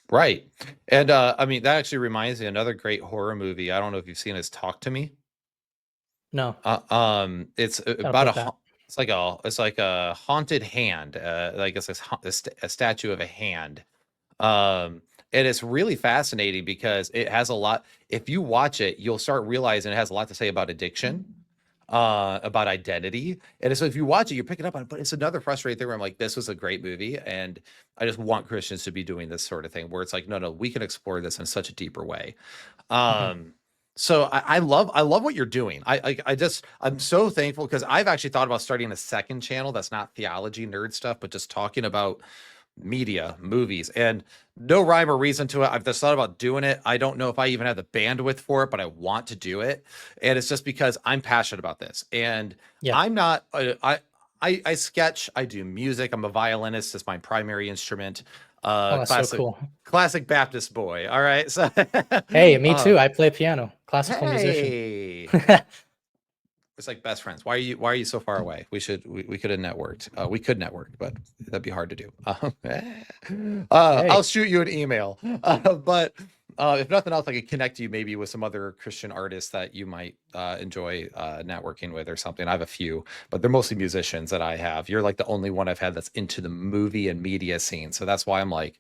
Right. And I mean, that actually reminds me of another great horror movie. I don't know if you've seen it, is Talk to Me. No, It's gotta about put that. it's like a haunted hand. Like it's a statue of a hand. Um, and it's really fascinating because it has a lot. If you watch it, you'll start realizing it has a lot to say about addiction, about identity. And so if you watch it, you're picking up on it. But it's another frustrating thing where I'm like, this was a great movie, and I just want Christians to be doing this sort of thing where it's like, no, we can explore this in such a deeper way. Mhm. So I love what you're doing. I'm so thankful, because I've actually thought about starting a second channel that's not theology nerd stuff, but just talking about media, movies, and no rhyme or reason to it. I've just thought about doing it. I don't know if I even have the bandwidth for it, but I want to do it. And it's just because I'm passionate about this. And Yeah. I'm not, I sketch, I do music. I'm a violinist. It's my primary instrument. Oh, that's so Classic, cool. classic Baptist boy. All right. So, Hey, me uh, too. I play piano, classical musician. hey, it's like best friends. Why are you so far away? We could have networked. We could network, but that'd be hard to do. I'll Hey, shoot you an email. But if nothing else, I could connect you maybe with some other Christian artists that you might enjoy networking with or something. I have a few, but they're mostly musicians that I have. You're like the only one I've had that's into the movie and media scene. So that's why I'm like,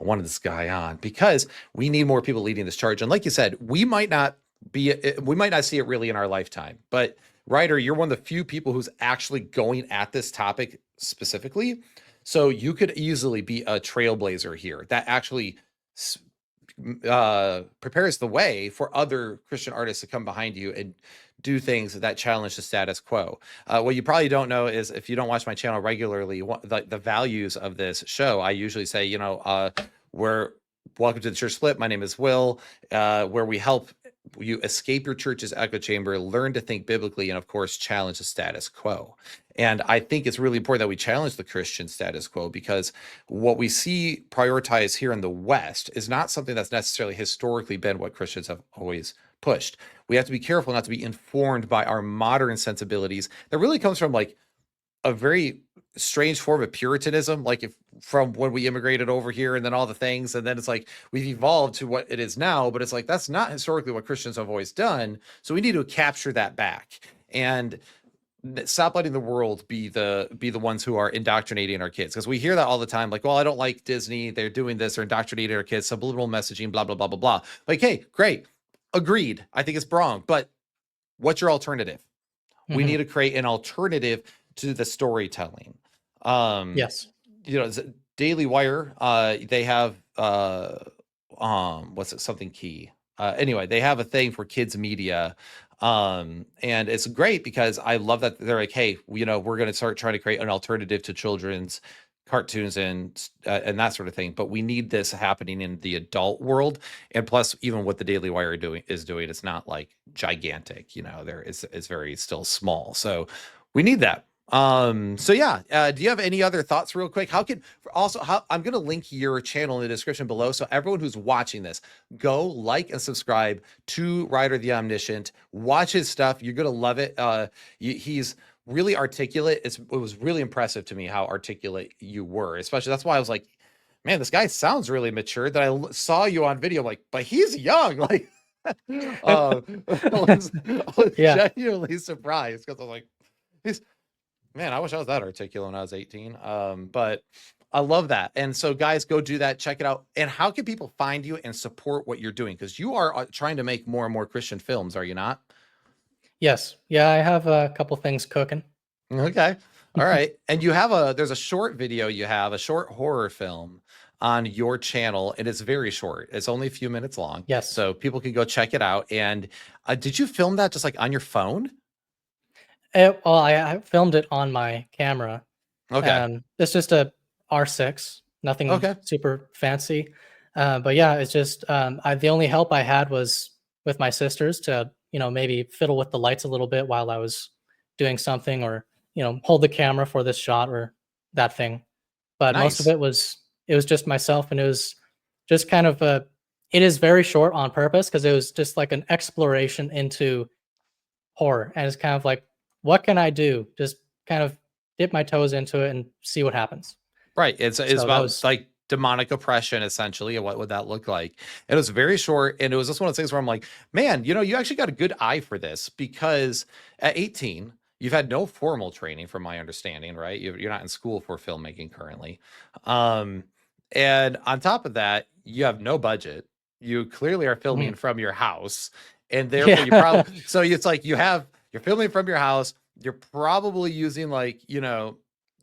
I wanted this guy on, because we need more people leading this charge. And like you said, we might not see it really in our lifetime, but Ryder, you're one of the few people who's actually going at this topic specifically. So you could easily be a trailblazer here that actually prepares the way for other Christian artists to come behind you and do things that challenge the status quo. What you probably don't know is, if you don't watch my channel regularly, the values of this show, I usually say, we're welcome to the Church Split. My name is Will, where we help you escape your church's echo chamber, learn to think biblically, and of course, challenge the status quo. And I think it's really important that we challenge the Christian status quo, because what we see prioritized here in the West is not something that's necessarily historically been what Christians have always pushed. We have to be careful not to be informed by our modern sensibilities that really comes from like a very strange form of Puritanism, like if from when we immigrated over here and then all the things, and then it's like we've evolved to what it is now, but it's like that's not historically what Christians have always done. So we need to capture that back and stop letting the world be the ones who are indoctrinating our kids, because we hear that all the time, like, well, I don't like Disney, they're doing this, they're indoctrinating our kids, subliminal messaging, blah blah blah blah blah. Like, hey, great, agreed, I think it's wrong, but what's your alternative? We need to create an alternative to the storytelling. Yes. You know, Daily Wire, they have what's it, something key. Anyway, they have a thing for kids media. And it's great because I love that they're like, hey, you know, we're going to start trying to create an alternative to children's cartoons and that sort of thing, but we need this happening in the adult world. And plus, even what the Daily Wire is doing, it's not like gigantic, you know, it's very still small, so we need that. So yeah, do you have any other thoughts real quick? How I'm going to link your channel in the description below, so everyone who's watching this, go like and subscribe to Ryder the Omniscient, watch his stuff, you're going to love it. He's really articulate. It was really impressive to me how articulate you were, especially that's why I was like, man, this guy sounds really mature. That I saw you on video, like, but he's young. Like, I was genuinely surprised, because I was like, man, I wish I was that articulate when I was 18. But I love that. And so guys, go do that, check it out. And how can people find you and support what you're doing? Because you are trying to make more and more Christian films, are you not? Yes. Yeah, I have a couple things cooking. Okay. All right. And there's a short video, you have a short horror film on your channel, and it's very short. It's only a few minutes long. Yes. So people can go check it out. And did you film that just like on your phone? Well, I filmed it on my camera. Okay. It's just a R6, nothing Okay. super fancy. But yeah, it's just the only help I had was with my sisters to, you know, maybe fiddle with the lights a little bit while I was doing something, or, you know, hold the camera for this shot or that thing. But most of Nice. it was just myself, and it was just kind of it is very short on purpose, because it was just like an exploration into horror, and it's kind of like, what can I do? Just kind of dip my toes into it and see what happens. Right. It's about like demonic oppression, essentially, and what would that look like? And it was very short, and it was just one of those things where I'm like, man, you know, you actually got a good eye for this, because at 18, you've had no formal training, from my understanding, right? You're not in school for filmmaking currently. And on top of that, you have no budget. You clearly are filming from your house, and therefore you probably, so it's like you're filming from your house. You're probably using, like, you know,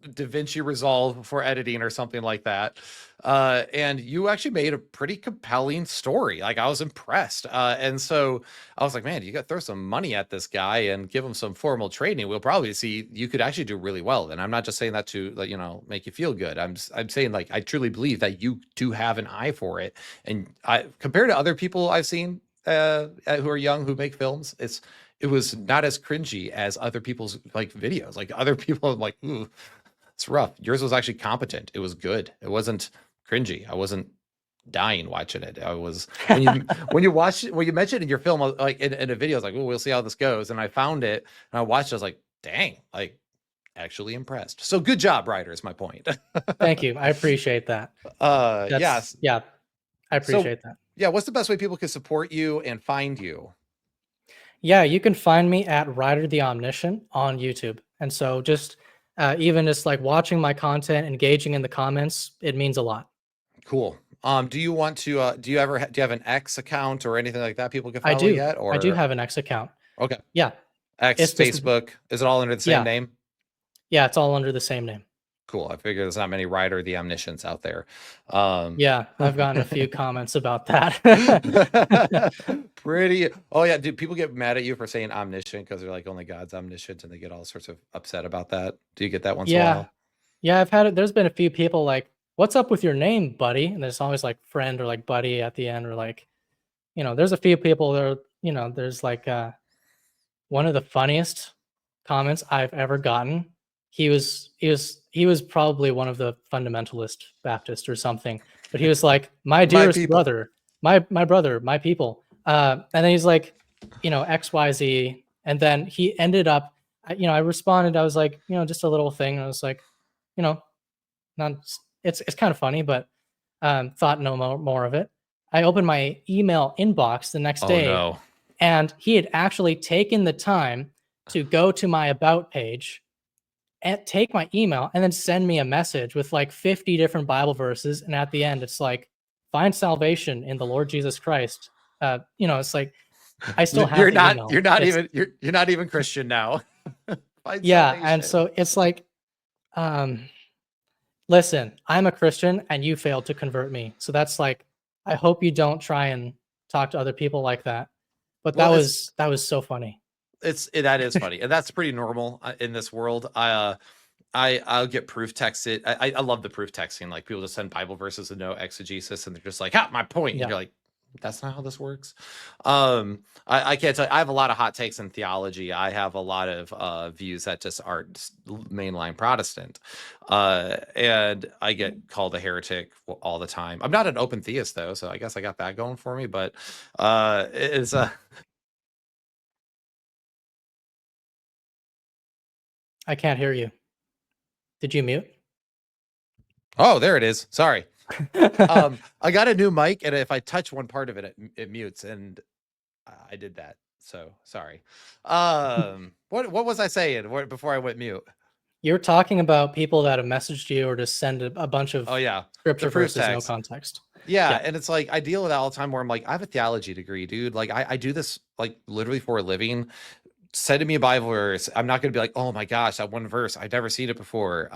DaVinci Resolve for editing or something like that. And you actually made a pretty compelling story. Like, I was impressed. And so I was like, man, you got to throw some money at this guy and give him some formal training. We'll probably see you could actually do really well. And I'm not just saying that to, like, you know, make you feel good. I'm saying, like, I truly believe that you do have an eye for it. And compared to other people I've seen who are young, who make films, it was not as cringy as other people's like videos. Like, other people are like, ooh, it's rough. Yours was actually competent. It was good. It wasn't cringy. I wasn't dying watching it. I was, when you mentioned in your film, like in a video, I was like, oh, we'll see how this goes. And I found it and I watched it. I was like, dang, like, actually impressed. So good job, Ryder, is my point. Thank you. I appreciate that. Yes. Yeah, I appreciate that. Yeah. What's the best way people can support you and find you? Yeah, you can find me at Ryder the Omniscient on YouTube. And so just even just like watching my content, engaging in the comments, it means a lot. Cool. Do you want to do you have an X account or anything like that people can follow yet? Or I do have an X account. Okay. Yeah. X, Facebook. Is it all under the same name? Yeah, it's all under the same name. Cool. I figure there's not many Ryder the Omniscients out there. Yeah, I've gotten a few comments about that. Pretty. Oh yeah, do people get mad at you for saying omniscient because they're like, only God's omniscient, and they get all sorts of upset about that? Do you get that once in a while? Yeah, I've had it. There's been a few people like, what's up with your name, buddy? And there's always like friend or like buddy at the end, or like, there's a few people that are, there's like one of the funniest comments I've ever gotten. He was probably one of the fundamentalist Baptist or something, but he was like, my My dearest people. brother, my brother, my people. And then he's like, XYZ. And then he ended up, I responded, I was like, just a little thing. I was like, you know, not it's kind of funny, but thought no more of it. I opened my email inbox the next Oh day, no. and he had actually taken the time to go to my about page and take my email and then send me a message with like 50 different Bible verses. And at the end, it's like, find salvation in the Lord Jesus Christ. It's like, I still have the email. You're not even Christian now. Find Yeah. And salvation. so it's like, listen, I'm a Christian and you failed to convert me. So that's like, I hope you don't try and talk to other people like that. But Well, that was so funny. that is funny, and that's pretty normal in this world. I'll get proof texted. I love the proof texting. Like people just send Bible verses with no exegesis, and they're just like, "Ah, my point." And Yeah. you're like, "That's not how this works." I can't tell you. I have a lot of hot takes in theology. I have a lot of views that just aren't mainline Protestant, and I get called a heretic all the time. I'm not an open theist though, so I guess I got that going for me. But it's I can't hear you. Did you mute? oh, there it is. Sorry. I got a new mic, and if I touch one part of it, it mutes, and I did that. So sorry. What was I saying before I went mute? You're talking about people that have messaged you or just send a bunch of Oh yeah, scripture the proof verses, no text. context. Yeah, Yeah. and it's like I deal with that all the time where I'm like, I have a theology degree, dude. Like I do this like literally for a living. Send me a Bible verse. I'm not going to be like, oh my gosh, that one verse, I've never seen it before.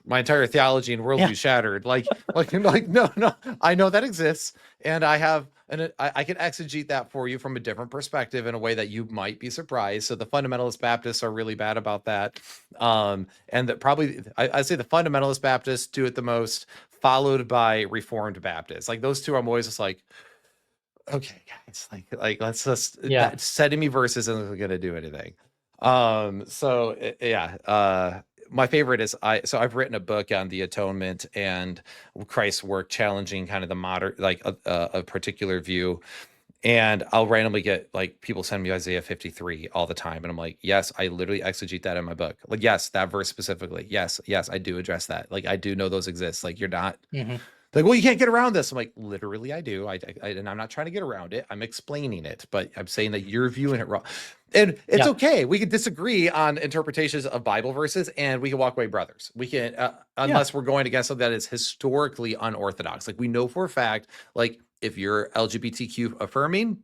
My entire theology and Yeah. worldview shattered. Like, no, I know that exists, and I have, and I can exegete that for you from a different perspective in a way that you might be surprised. So the fundamentalist Baptists are really bad about that, and that probably I say the fundamentalist Baptists do it the most, followed by Reformed Baptists. Like those two, I'm always just like, okay, guys, like let's just Yeah. that sending me verses isn't gonna do anything. My favorite is I've written a book on the atonement and Christ's work, challenging kind of the modern like a particular view. And I'll randomly get like people send me Isaiah 53 all the time. And I'm like, yes, I literally exegete that in my book. Like, yes, that verse specifically. Yes, I do address that. Like, I do know those exist. Like, you're not like, well, you can't get around this. I'm like, literally, I do. And I'm not trying to get around it. I'm explaining it, but I'm saying that you're viewing it wrong. And it's Yeah. okay. We can disagree on interpretations of Bible verses, and we can walk away brothers. We can, unless we're going against something that is historically unorthodox. Like we know for a fact, like if you're LGBTQ affirming,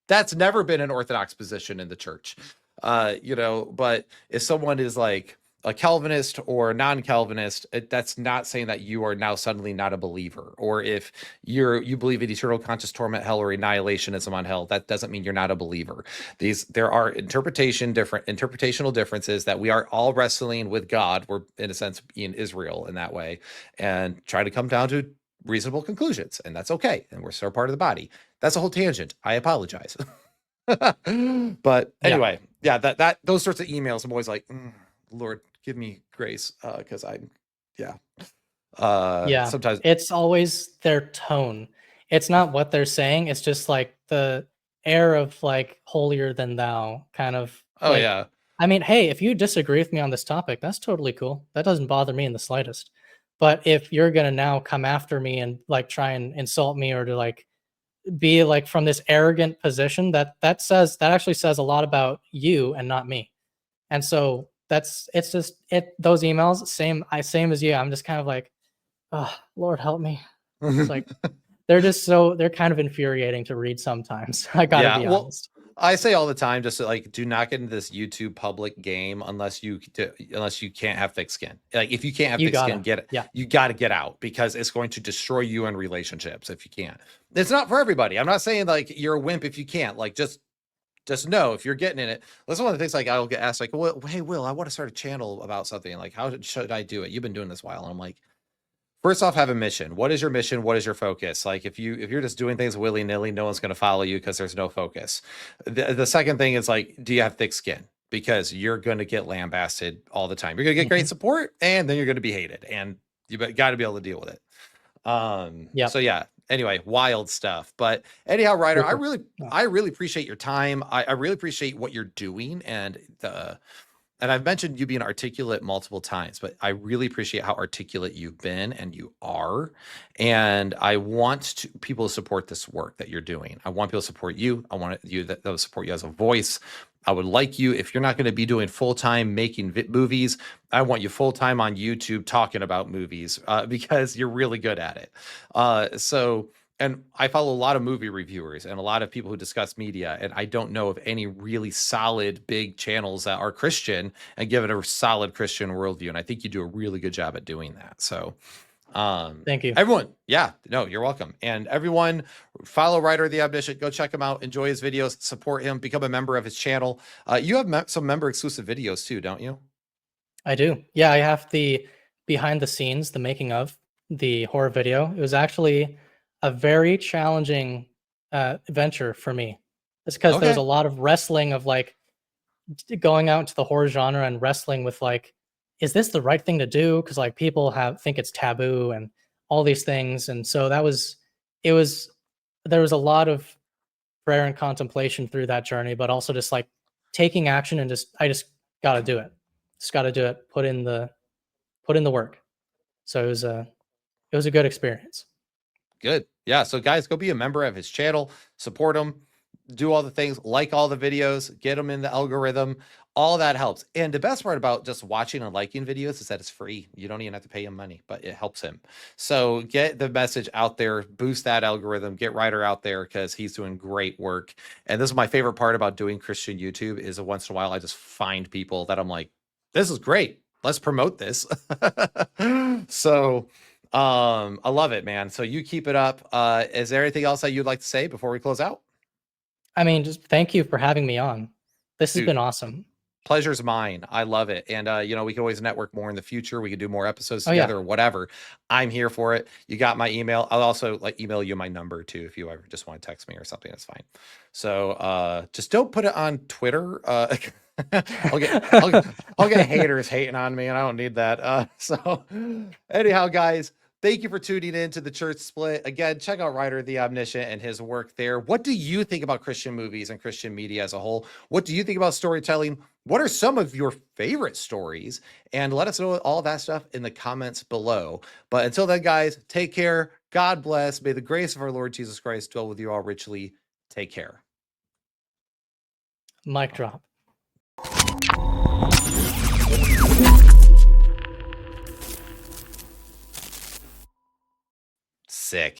that's never been an orthodox position in the church. But if someone is like a Calvinist or non-Calvinist, that's not saying that you are now suddenly not a believer. Or if you believe in eternal conscious torment, hell, or annihilationism on hell, that doesn't mean you're not a believer. There are interpretational differences that we are all wrestling with God. We're in a sense being Israel in that way, and try to come down to reasonable conclusions, and that's okay. And we're still part of the body. That's a whole tangent. I apologize. But anyway, yeah, that those sorts of emails, I'm always like, Lord, give me grace, because I'm, yeah. Yeah. Sometimes It's always their tone. It's not what they're saying. It's just like the air of like holier than thou kind of like, yeah. I mean, hey, if you disagree with me on this topic, that's totally cool. That doesn't bother me in the slightest. But if you're gonna now come after me and like try and insult me or to like be like from this arrogant position, that actually says a lot about you and not me. And so it's just those emails, same as you. I'm just kind of like, oh, Lord help me. It's like they're kind of infuriating to read sometimes. I gotta be honest. I say all the time, just to, like, do not get into this YouTube public game unless you can't have thick skin. Like, if you can't have thick skin, you got to get out, because it's going to destroy you in relationships if you can't. It's not for everybody. I'm not saying like you're a wimp if you can't. Like, just know if you're getting in it. That's one of the things, like, I'll get asked, like, well, hey, Will, I want to start a channel about something. Like, how should I do it? You've been doing this a while. And I'm like, First off, have a mission. What is your mission? What is your focus? Like if you're just doing things willy-nilly, no one's going to follow you because there's no focus. The second thing is like, do you have thick skin? Because you're going to get lambasted all the time. You're going to get great support, and then you're going to be hated, and you got to be able to deal with it. Yeah. So yeah. Anyway, wild stuff. But anyhow, Ryder, Super. I really appreciate your time. I really appreciate what you're doing, and I've mentioned you being articulate multiple times, but I really appreciate how articulate you've been and you are. And I want people to support this work that you're doing. I want people to support you. I want you that will support you as a voice. I would like you, if you're not going to be doing full-time making movies, I want you full-time on YouTube talking about movies because you're really good at it. And I follow a lot of movie reviewers and a lot of people who discuss media, and I don't know of any really solid big channels that are Christian and give it a solid Christian worldview. And I think you do a really good job at doing that. So thank you, everyone. Yeah, no, you're welcome. And everyone, follow Ryder the Omniscient. Go check him out. Enjoy his videos. Support him. Become a member of his channel. You have some member exclusive videos too, don't you? I do. Yeah, I have the behind the scenes, the making of the horror video. It was actually a very challenging venture for me. It's because there was a lot of wrestling of like going out into the horror genre and wrestling with like, is this the right thing to do? Because like people think it's taboo and all these things, and so there was a lot of prayer and contemplation through that journey, but also just like taking action and I just got to do it. Just got to do it. Put in the work. So it was a good experience. Good. Yeah. So guys, go be a member of his channel, support him, do all the things, like all the videos, get them in the algorithm. All that helps. And the best part about just watching and liking videos is that it's free. You don't even have to pay him money, but it helps him. So get the message out there, boost that algorithm, get Ryder out there because he's doing great work. And this is my favorite part about doing Christian YouTube is once in a while, I just find people that I'm like, this is great. Let's promote this. So I love it, man. So you keep it up. Is there anything else that you'd like to say before we close out? I mean, just thank you for having me on. This has been awesome. Pleasure's mine. I love it. And, we can always network more in the future. We could do more episodes together or whatever. I'm here for it. You got my email. I'll also email you my number too. If you ever just want to text me or something, that's fine. So, just don't put it on Twitter. I'll get haters hating on me and I don't need that. So anyhow, guys, thank you for tuning in to the Church Split. Again, check out Ryder the Omniscient and his work there. What do you think about Christian movies and Christian media as a whole? What do you think about storytelling? What are some of your favorite stories? And let us know all that stuff in the comments below. But until then, guys, take care. God bless. May the grace of our Lord Jesus Christ dwell with you all richly. Take care. Mic drop. Sick.